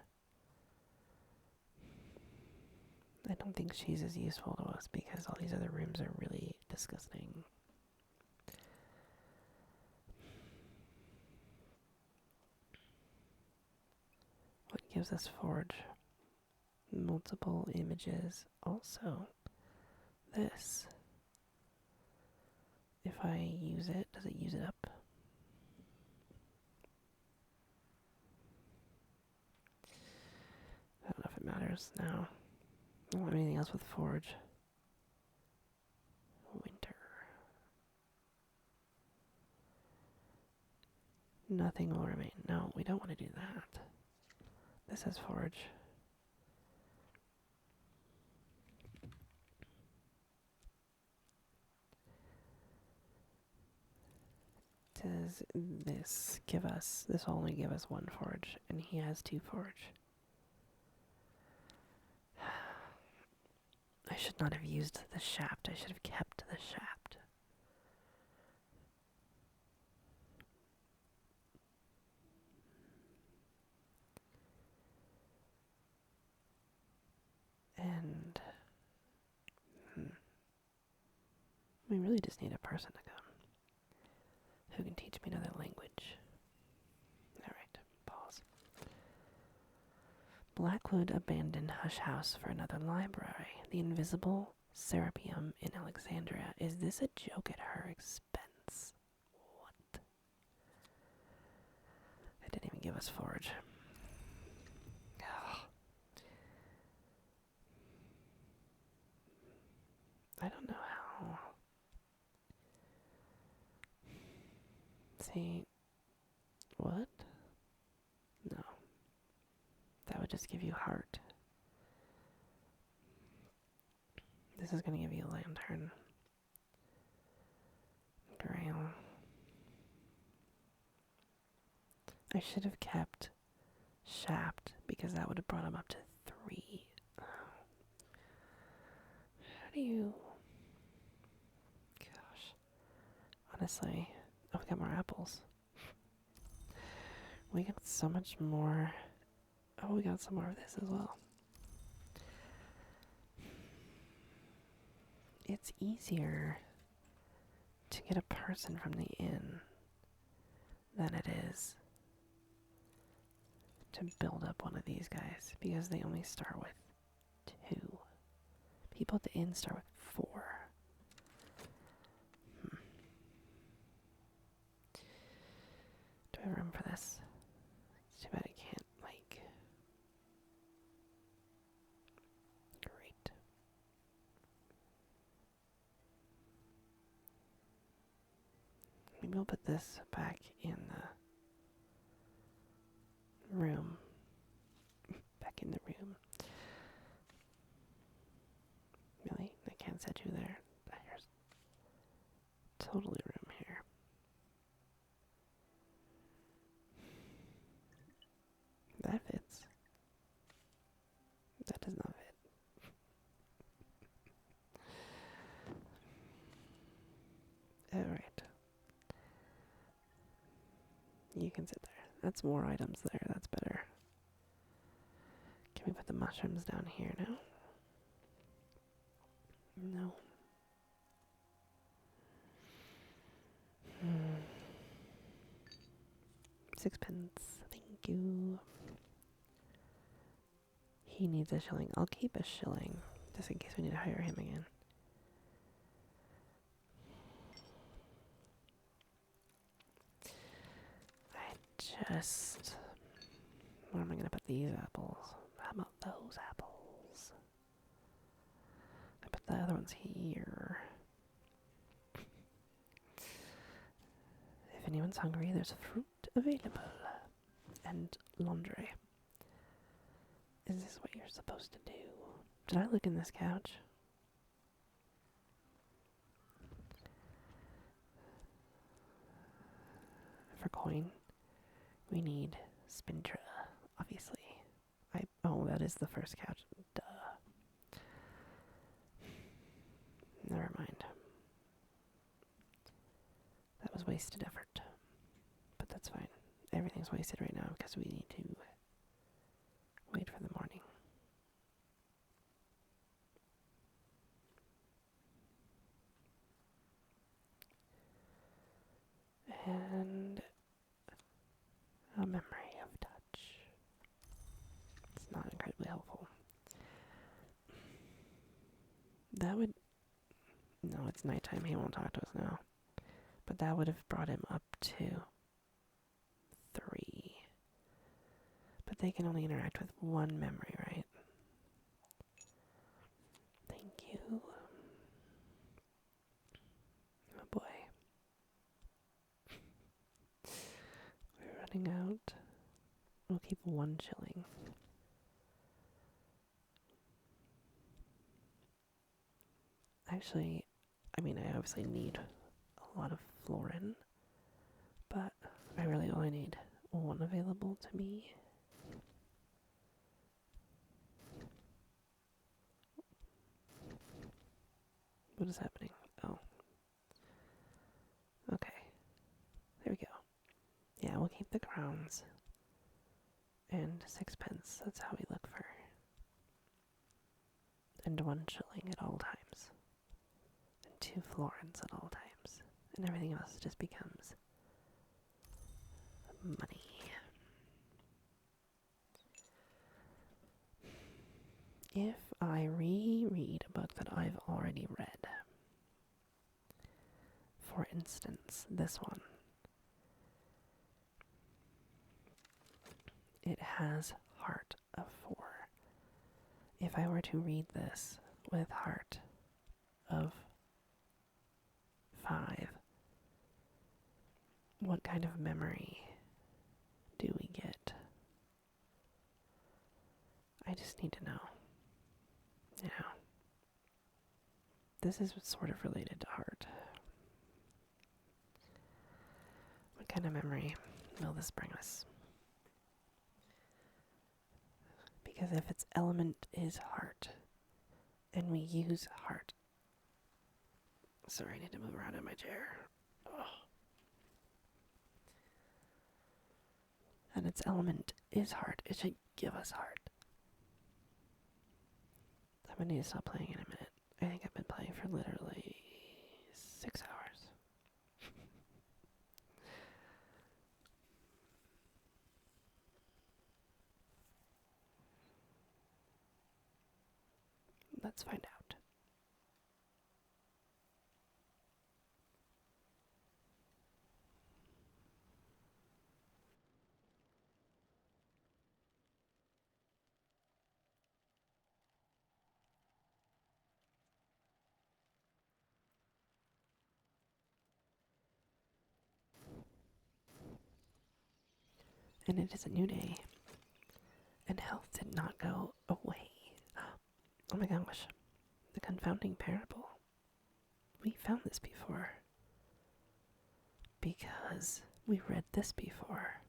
I don't think she's as useful to us because all these other rooms are really disgusting. What gives us forge? Multiple images. Also, this. If I use it, does it use it up? I don't know if it matters now. I don't have anything else with forge. Winter. Nothing will remain. No, we don't want to do that. This has forge. Does this give us, this will only give us 1 forge, and he has 2 forge. I should not have used the shaft. I should have kept the shaft. And we really just need a person to come who can teach me another language. Alright, pause. Blackwood abandoned Hush House for another library. The invisible Serapeum in Alexandria. Is this a joke at her expense? What? It didn't even give us forge. I don't know how. See, what? No. That would just give you heart. This is going to give you a lantern. Grail. I should have kept Shaft because that would have brought him up to 3. How do you... Gosh. Honestly, oh, we got more apples. We got so much more. Oh, we got some more of this as well. It's easier to get a person from the inn than it is to build up one of these guys because they only start with 2. People at the inn start with 4. Do I have room for this? It's too bad I can't, like... Great. Maybe we'll put this back in the room. Back in the room. Really? I can't set you there. There's totally room here. That fits. That does not fit. Alright. You can sit there. That's more items there. That's better. Can we put the mushrooms down here now? No. Sixpence. Thank you. He needs a shilling. I'll keep a shilling just in case we need to hire him again. Where am I going to put these apples? How about those apples? I put the other ones here. If anyone's hungry, there's fruit available. And laundry. Is this what you're supposed to do? Did I look in this couch? For coin, we need Spintra, obviously. Oh, that is the first couch. Duh. Never mind. That was wasted effort. But that's fine. Everything's wasted right now because we need to wait for the morning. And a memory of touch. It's not incredibly helpful. That would... No, it's nighttime. He won't talk to us now. But that would have brought him up to 3. But they can only interact with 1 memory, right? Thank you. Oh boy. We're running out. We'll keep 1 shilling. Actually, I mean, I obviously need a lot of florin, but I really only need 1 available to me. What is happening? Oh. Okay. There we go. Yeah, we'll keep the crowns. And 6pence. That's how we look for. And 1 shilling at all times. And 2 florins at all times. And everything else just becomes money. If I reread a book that I've already read, for instance, this one, it has heart of 4. If I were to read this with heart of 5, what kind of memory do we get? I just need to know. You know, this is sort of related to heart. What kind of memory will this bring us? Because if its element is heart, and we use heart... Sorry, I need to move around in my chair. and its element is heart. It should give us heart. I'm gonna need to stop playing in a minute. I think I've been playing for literally 6 hours. Let's find out. And it is a new day, and health did not go away. Oh my gosh, the confounding parable. We found this before. Because we read this before.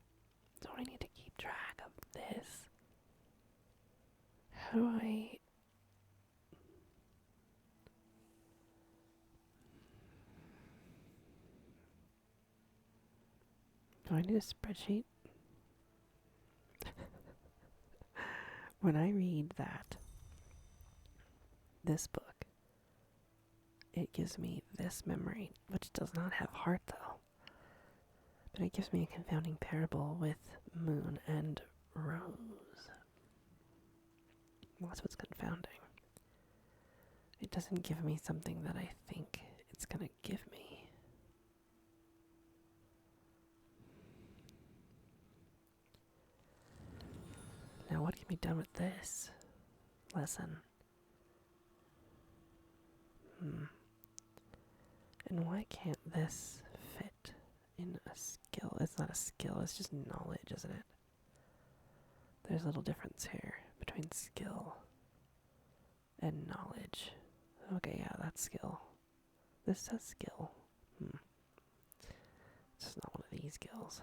Don't I need to keep track of this? How do I... Do I need a spreadsheet? When I read this book, it gives me this memory, which does not have heart though. But it gives me a confounding parable with moon and rose. Well, that's what's confounding. It doesn't give me something that I think it's gonna give me. Now what can be done with this lesson? And why can't this fit in a skill? It's not a skill, it's just knowledge, isn't it? There's a little difference here between skill and knowledge. Okay, yeah, that's skill. This says skill. It's just not one of these skills.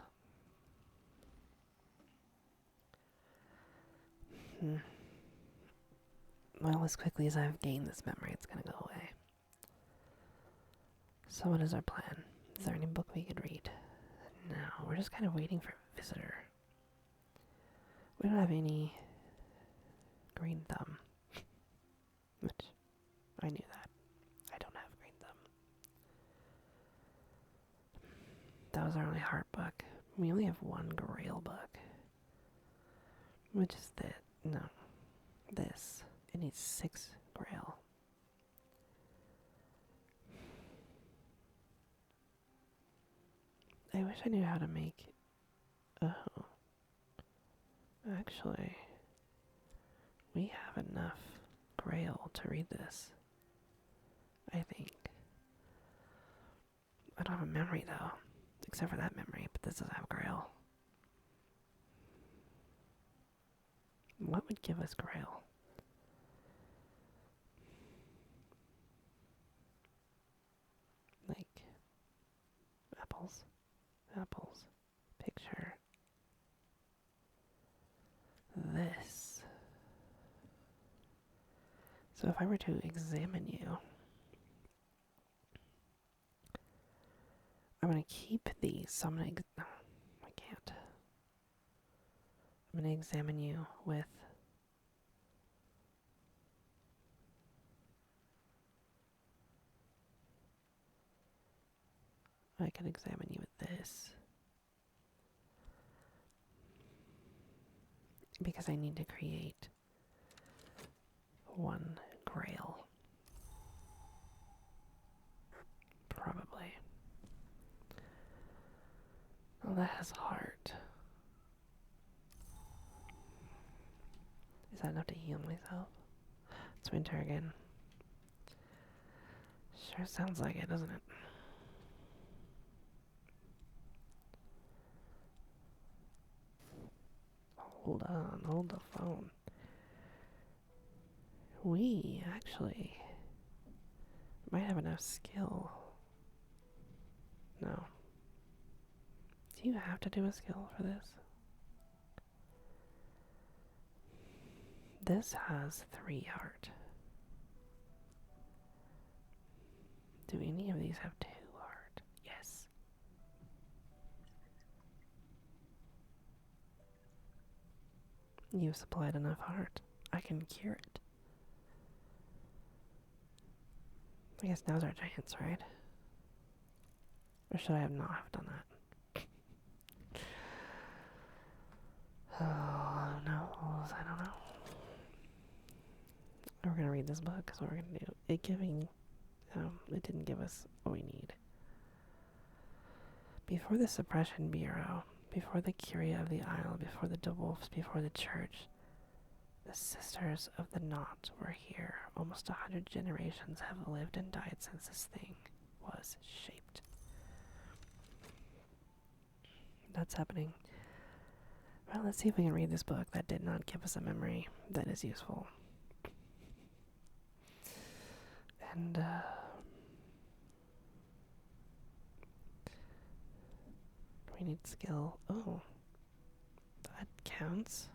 Well, as quickly as I've gained this memory, it's gonna go away. So what is our plan? Is there any book we could read? No, we're just kind of waiting for a visitor. We don't have any green thumb. Which, I knew that. I don't have green thumb. That was our only heart book. We only have one grail book. Which is this. It needs 6 grail. I wish I knew how to make... Oh. Actually, we have enough grail to read this. I think. I don't have a memory though. Except for that memory, but this doesn't have grail. What would give us grail? Like apples. Picture this. So if I were to examine you, I'm gonna keep these. So I'm gonna. No, I can't. I'm gonna examine you with. I can examine you with this. Because I need to create 1 grail. Probably. Oh, that has heart. Is that enough to heal myself? It's winter again. Sure sounds like it, doesn't it? Hold on, hold the phone. We actually might have enough skill. No. Do you have to do a skill for this? This has 3 heart. Do any of these have 2 heart? Yes. You've supplied enough heart. I can cure it. I guess now's our chance, right? Or should I have not have done that? Oh, no. I don't know. We're gonna read this book, so we're gonna do it. It didn't give us what we need. Before the Suppression Bureau, before the Curia of the Isle, before the DeWolfs, before the Church, the Sisters of the Knot were here. Almost 100 generations have lived and died since this thing was shaped. That's happening. Well, let's see if we can read this book that did not give us a memory that is useful. And, we need skill. Oh, that counts.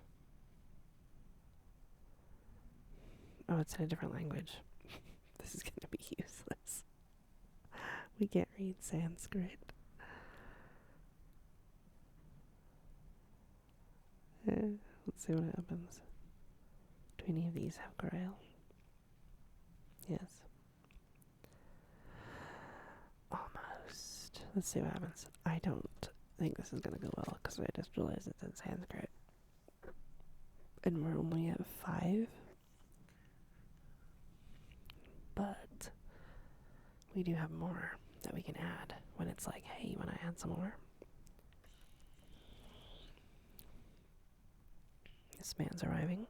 Oh, it's in a different language. This is gonna be useless. We can't read Sanskrit. Let's see what happens. Do any of these have Grail? Yes. Almost. Let's see what happens. I don't think this is gonna go well because I just realized it's in Sanskrit. And we're only at 5. But we do have more that we can add when it's like, hey, you want to add some more? This man's arriving.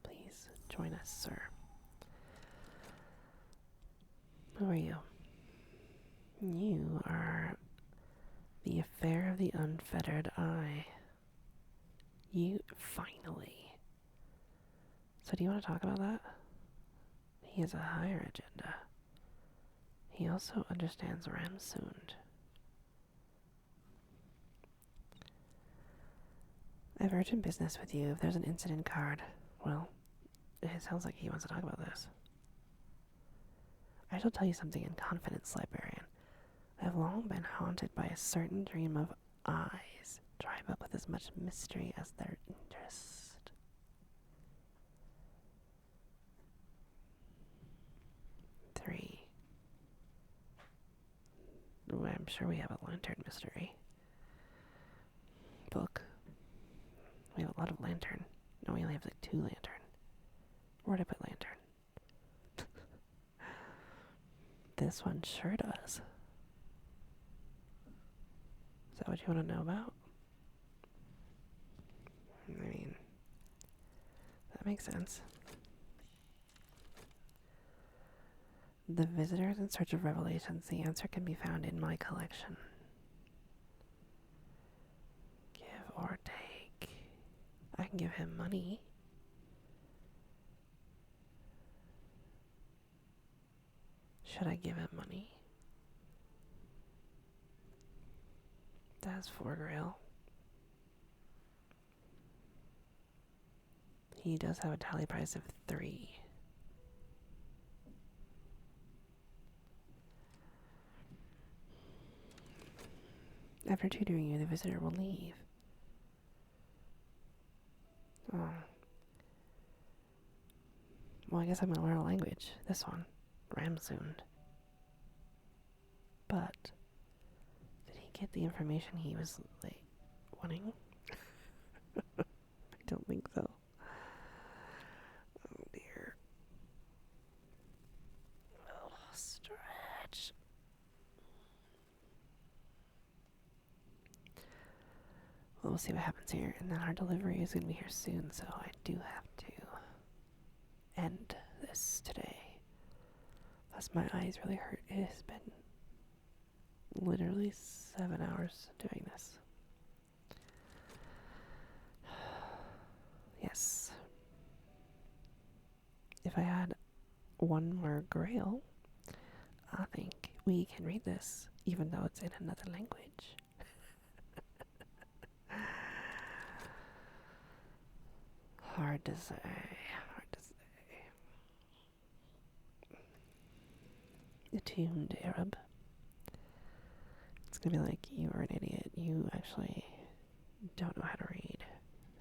Please join us, sir. Who are you? You are the affair of the unfettered eye. You finally. So do you want to talk about that? He has a higher agenda. He also understands Ramsund. I have urgent business with you. If there's an incident card, well, it sounds like he wants to talk about this. I shall tell you something in confidence, librarian. I have long been haunted by a certain dream of eyes, drive up with as much mystery as their interest. I'm sure we have a lantern mystery book. We have a lot of lantern. No, we only have like 2 lantern. Where'd I put lantern? This one sure does. Is that what you want to know about? I mean, that makes sense. The visitors in search of revelations, the answer can be found in my collection. Give or take. I can give him money. Should I give him money? That's 4 Grail. He does have a tally price of 3. After tutoring you, the visitor will leave. Oh. Well, I guess I'm gonna learn a language. This one. Ramsund. But did he get the information he was like wanting? I don't think so. Oh dear. Oh, stretch. Well, we'll see what happens here, and then our delivery is gonna be here soon, so I do have to end this today. Plus my eyes really hurt. It has been literally 7 hours doing this. Yes. If I had 1 more Grail, I think we can read this, even though it's in another language. Hard to say. Hard to say. Attuned Arab. It's gonna be like, you are an idiot. You actually don't know how to read.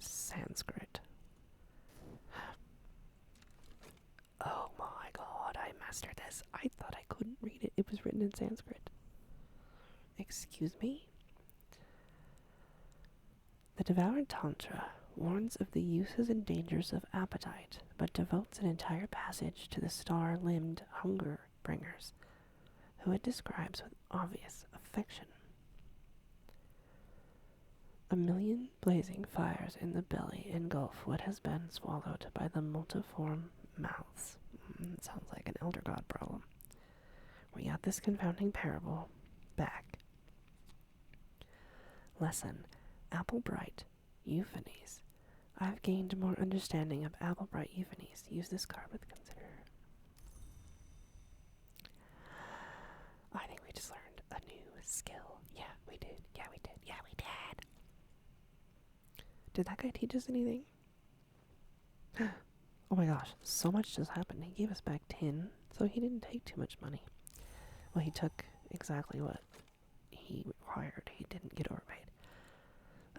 Sanskrit. Oh my god, I mastered this. I thought I couldn't read it. It was written in Sanskrit. Excuse me? The devoured Tantra warns of the uses and dangers of appetite, but devotes an entire passage to the star-limbed hunger bringers, who it describes with obvious affection. A million blazing fires in the belly engulf what has been swallowed by the multiform mouths. Sounds like an elder god problem. We got this confounding parable back. Lesson: Applebright euphonies. I've gained more understanding of Applebright euphonies. Use this card with consider. I think we just learned a new skill. Yeah, we did. Yeah, we did. Yeah, we did. Did that guy teach us anything? Oh my gosh, so much just happened. He gave us back 10, so he didn't take too much money. Well, he took exactly what he required. He didn't get overpaid.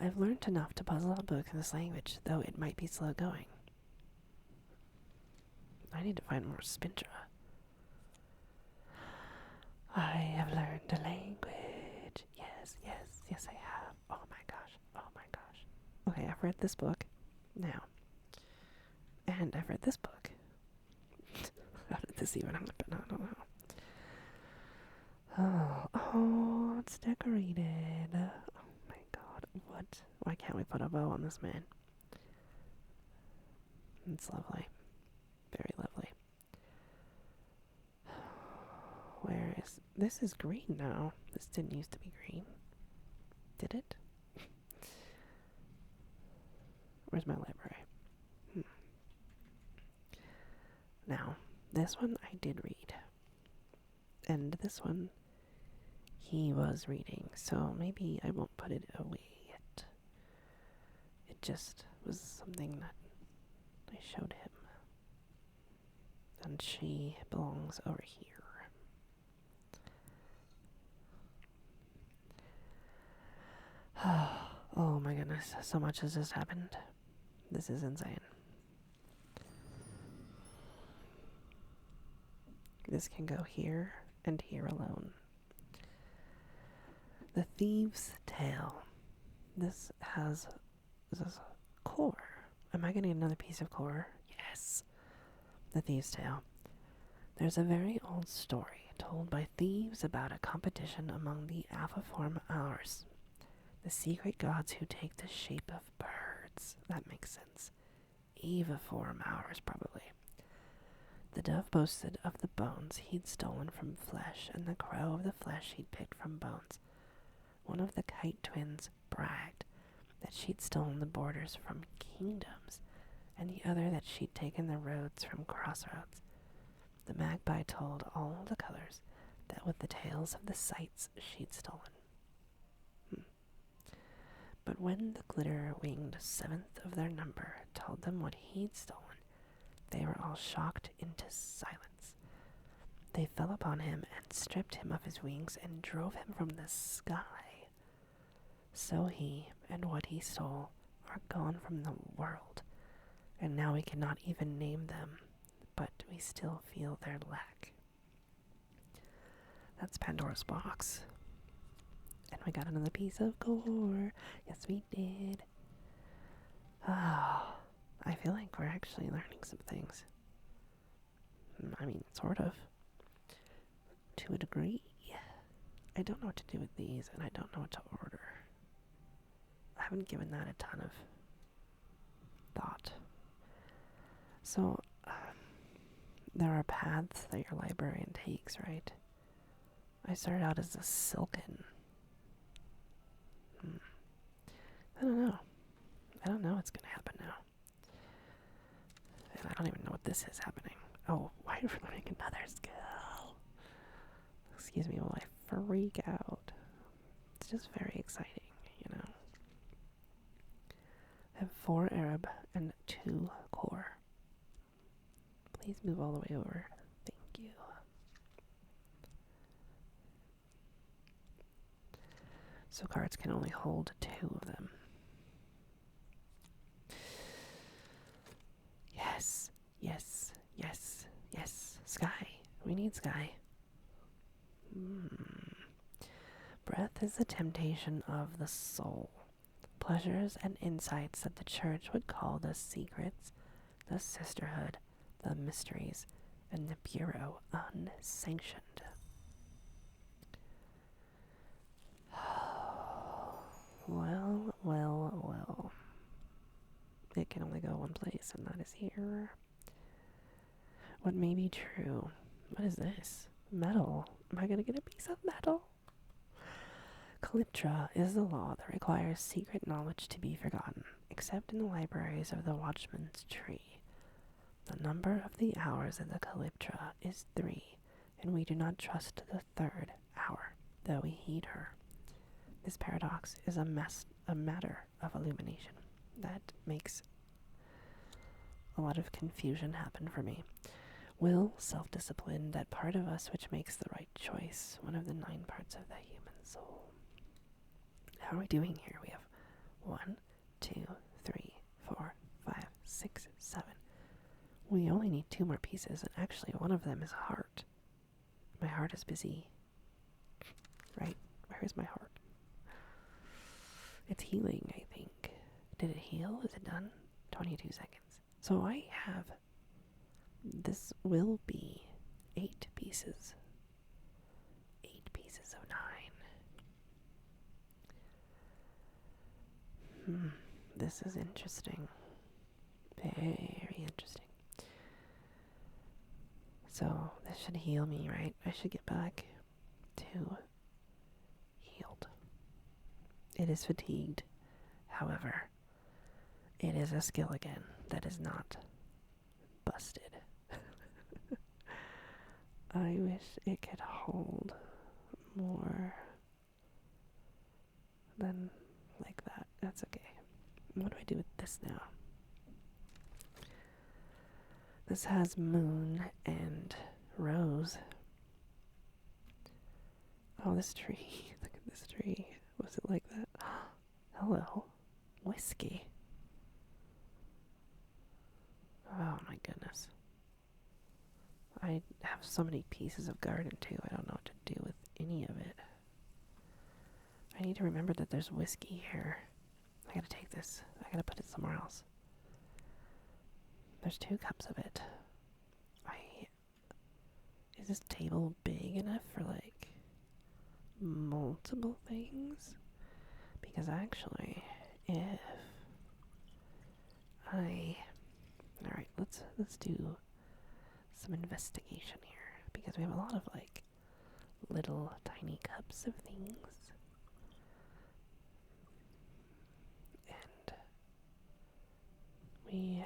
I've learned enough to puzzle a book in this language, though it might be slow going. I need to find more Spintra. I have learned a language. Yes, yes, yes I have. Oh my gosh, oh my gosh. Okay, I've read this book now. And I've read this book. How did this even happen? I don't know. Oh, it's decorated. Oh my god, what? Why can't we put a bow on this man? It's lovely. Very lovely. Where is... This is green now. This didn't used to be green. Did it? Where's my library? Now, this one I did read. And this one he was reading, so maybe I won't put it away yet. It just was something that I showed him. And she belongs over here. Oh my goodness, so much has just happened. This is insane. This can go here and here alone. The Thieves' Tale. This has this core. Am I getting another piece of core? Yes. The Thieves' Tale. There's a very old story told by thieves about a competition among the Alpha-form Hours, the secret gods who take the shape of birds. That makes sense. Eva-form Hours, probably. The dove boasted of the bones he'd stolen from flesh, and the crow of the flesh he'd picked from bones. One of the kite twins bragged that she'd stolen the borders from kingdoms, and the other that she'd taken the roads from crossroads. The magpie told all the colors that with the tails of the sights she'd stolen. But when the glitter-winged seventh of their number told them what he'd stolen, they were all shocked into silence. They fell upon him and stripped him of his wings and drove him from the sky. So he and what he stole are gone from the world, and now we cannot even name them, but we still feel their lack. That's Pandora's box. And we got another piece of core. Yes, we did. Ah. I feel like we're actually learning some things. I mean, sort of. To a degree. I don't know what to do with these, and I don't know what to order. I haven't given that a ton of thought. So, there are paths that your librarian takes, right? I started out as a silken. I don't know. I don't know what's going to happen now. I don't even know what this is happening. Oh, why are we learning another skill? Excuse me while I freak out. It's just very exciting, you know. I have 4 Arab and 2 core. Please move all the way over. Thank you. So cards can only hold 2 of them. we need sky. Hmm. Breath is the temptation of the soul. Pleasures and insights that the church would call the secrets, the sisterhood, the mysteries, and the bureau unsanctioned. Well, well, well. It can only go one place, and that is here. What may be true? What is this? Metal. Am I gonna get a piece of metal? Calyptra is the law that requires secret knowledge to be forgotten, except in the libraries of the Watchman's Tree. The number of the hours in the Calyptra is 3, and we do not trust the 3rd hour, though we heed her. This paradox is a matter of illumination that makes a lot of confusion happen for me. Will, self-discipline, that part of us which makes the right choice, one of the 9 parts of the human soul. How are we doing here? We have 1, 2, 3, 4, 5, 6, 7. We only need 2 more pieces, and actually one of them is heart. My heart is busy. Right? Where is my heart? It's healing, I think. Did it heal? Is it done? 22 seconds. So I have... This will be 8 pieces. 8 pieces of 9. This is interesting. Very interesting. So, this should heal me, right? I should get back to healed. It is fatigued. However, it is a skill again that is not busted. I wish it could hold more than like that. That's okay. What do I do with this now? This has moon and rose. Oh, this tree. Look at this tree. Was it like that? Hello. Whiskey. Oh my goodness. I have so many pieces of garden too. I don't know what to do with any of it. I need to remember that there's whiskey here. I gotta take this. I gotta put it somewhere else. There's 2 cups of it. Is this table big enough for like multiple things? Because actually, if alright, let's do some investigation here, because we have a lot of like little tiny cups of things, and we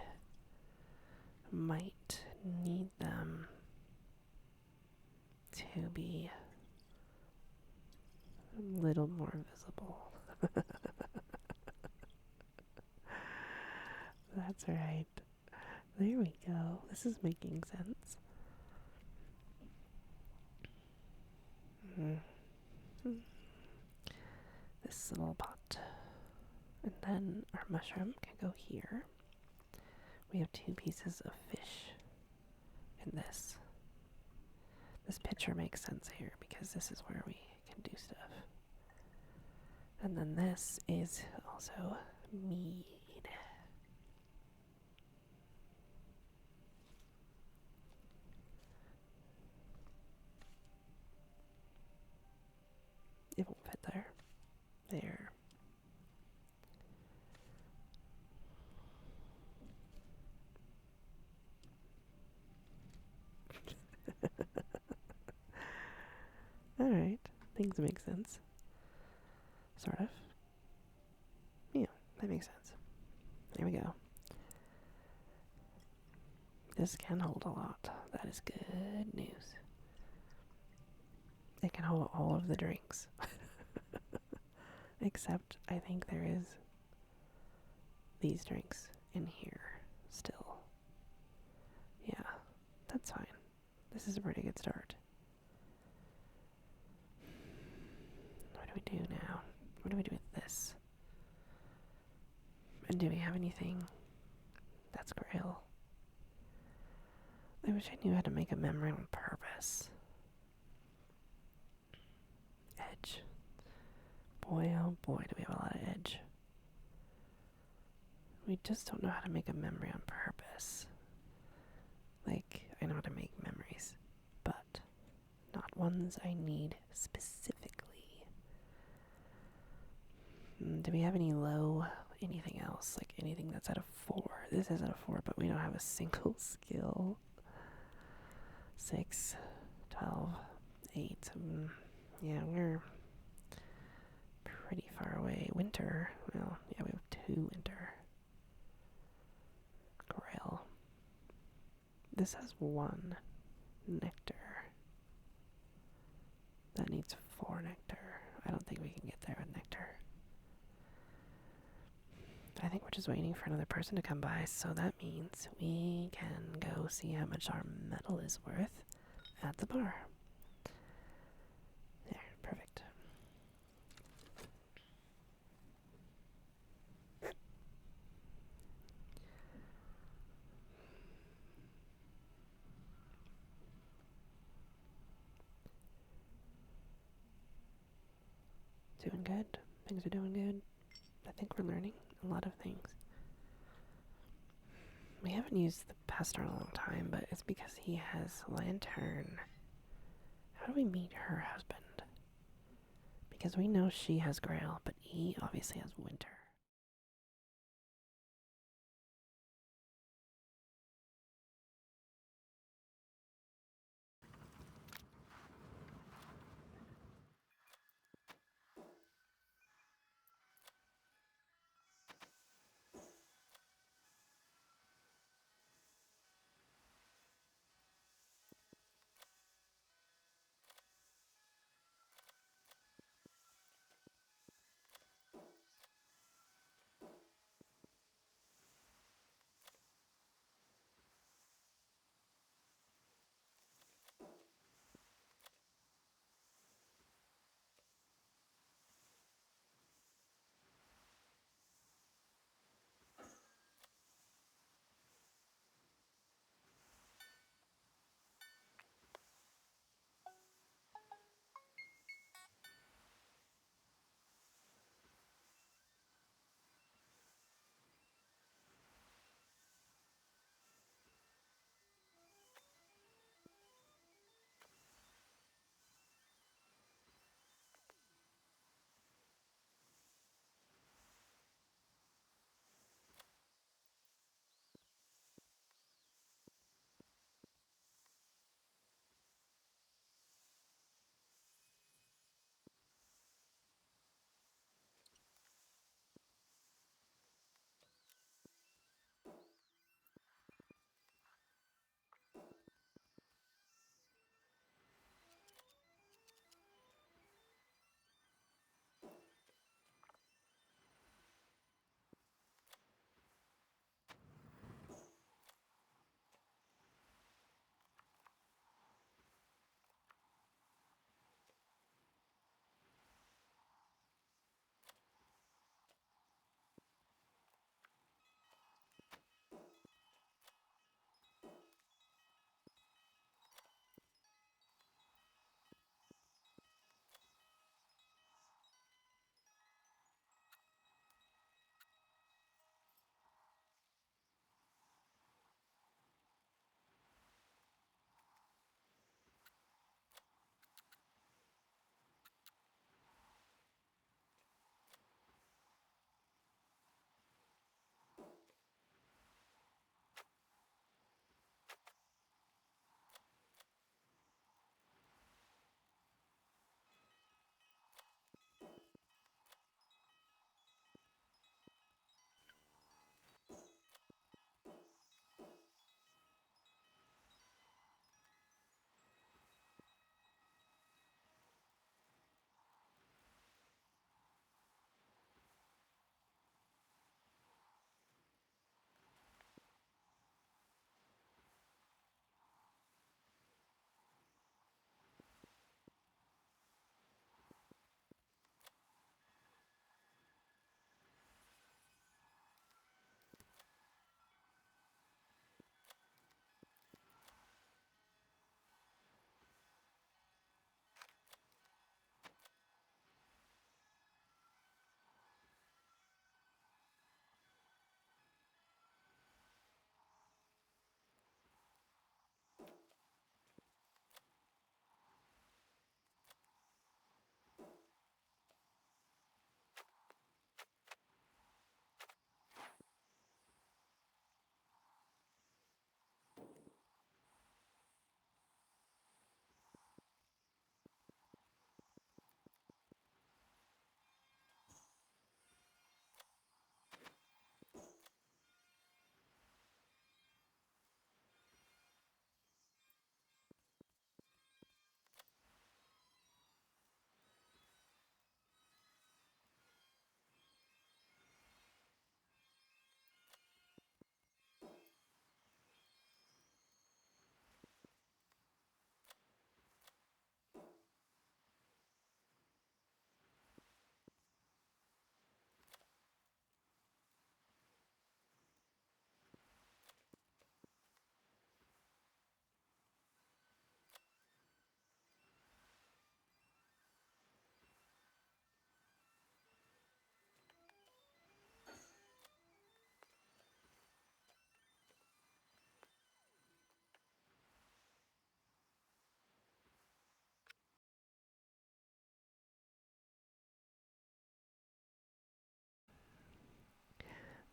might need them to be a little more visible. That's right. There we go. This is making sense. This little pot. And then our mushroom can go here. We have 2 pieces of fish in this. This picture makes sense here because this is where we can do stuff. And then this is also mead. It won't fit there. There. Alright. Things make sense. Sort of. Yeah, that makes sense. There we go. This can hold a lot. That is good news. It can hold all of the drinks. Except I think there is these drinks in here still. Yeah, that's fine. This is a pretty good start. What do we do now? What do we do with this? And do we have anything that's grail? I wish I knew how to make a memory on purpose. Edge. Boy, oh boy, do we have a lot of edge. We just don't know how to make a memory on purpose. Like, I know how to make memories, but not ones I need specifically. Do we have any low, anything else? Like anything that's at a 4? This is at a 4, but we don't have a single skill. 6, 12, 8. Yeah, we're pretty far away. Winter. Well, yeah, we have 2 winter. Grail. This has 1 nectar. That needs 4 nectar. I don't think we can get there with nectar. I think we're just waiting for another person to come by, so that means we can go see how much our metal is worth at the bar. There, perfect. Doing good. Things are doing good. I think we're learning a lot of things. We haven't used the pastor in a long time, but it's because he has Lantern. How do we meet her husband? Because we know she has Grail, but he obviously has Winter.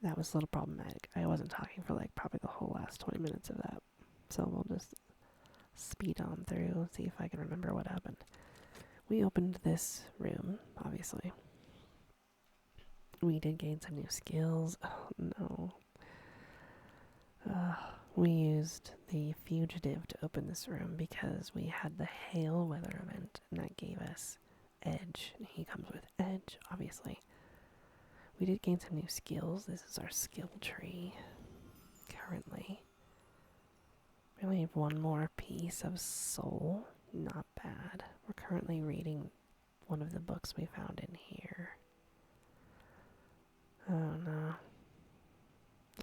that was a little problematic. I wasn't talking for like probably the whole last 20 minutes of that. So we'll just speed on through and see if I can remember what happened. We opened this room, obviously. We did gain some new skills. Oh no. We used the fugitive to open this room because we had the hail weather event and that gave us edge. He comes with edge, obviously. We did gain some new skills. This is our skill tree currently. We only have one more piece of soul. Not bad. We're currently reading one of the books we found in here. Oh no.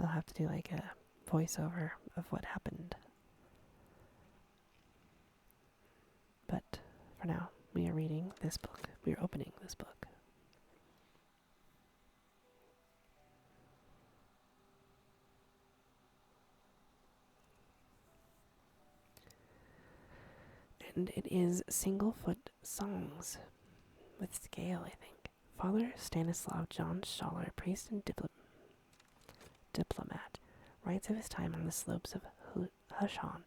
I'll have to do like a voiceover of what happened. But for now, we are reading this book. We are opening this book. And it is Singlefoot Songs with scale, I think. Father Stanislav John Schaller, priest and diplomat, writes of his time on the slopes of Hushan,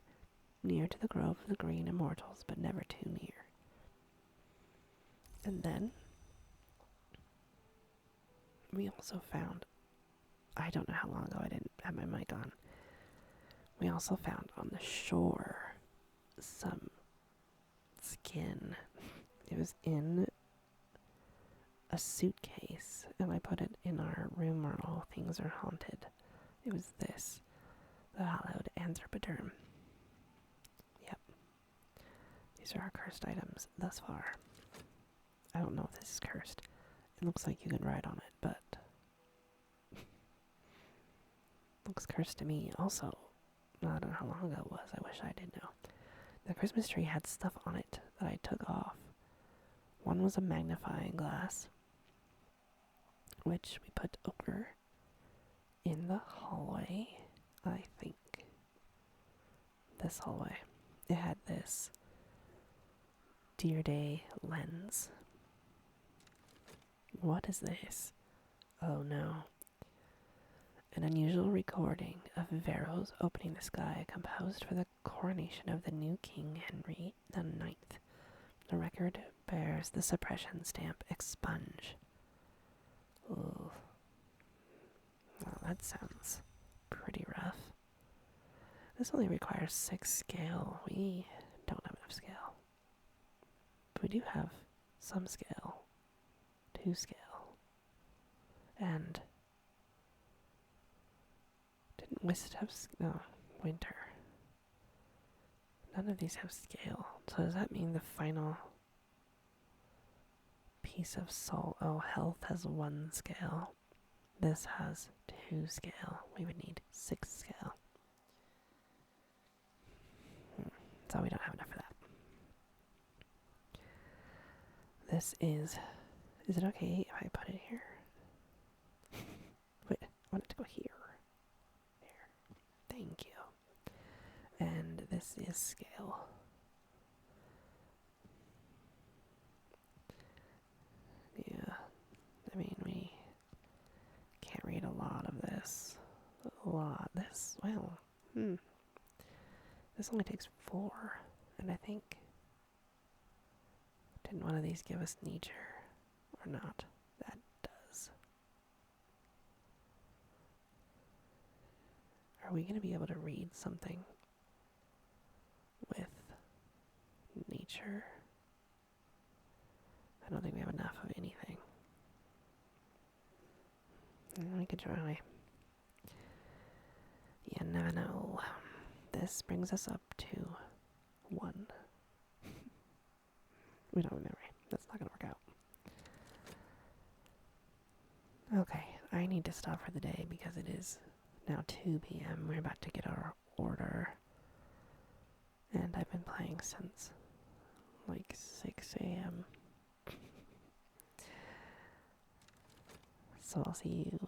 near to the grove of the green immortals, but never too near. And then we also found, I don't know how long ago, I didn't have my mic on. We also found on the shore some skin. It was in a suitcase, and I put it in our room where all things are haunted. It was this, the hallowed anthropoderm. Yep. These are our cursed items thus far. I don't know if this is cursed. It looks like you can ride on it, but looks cursed to me. Also, I don't know how long ago it was. I wish I did know. The Christmas tree had stuff on it that I took off. One was a magnifying glass, which we put over in the hallway, I think. This hallway. It had this Dear Day lens. What is this? Oh no. An unusual recording of Varro's opening the sky, composed for the coronation of the new King Henry IX. The record bears the suppression stamp expunge. Ugh. Well, that sounds pretty rough. This only requires 6 scale. We don't have enough scale. But we do have some scale. 2 scale. And didn't Wisp have no, winter. None of these have scale. So does that mean the final piece of soul? Oh, health has 1 scale. This has 2 scale. We would need 6 scale. So we don't have enough for that. This is it okay if I put it here? Wait, I want it to go here. There. Thank you. And this is scale. Yeah, I mean, we can't read a lot of this. This, well, this only takes 4, and I think, didn't one of these give us nature, or not? That does. Are we going to be able to read something with nature? I don't think we have enough of anything. We could try. You never know. This brings us up to 1. We don't have memory. That's not going to work out. Okay, I need to stop for the day because it is now 2 p.m. We're about to get our order. And I've been playing since like 6 a.m. So I'll see you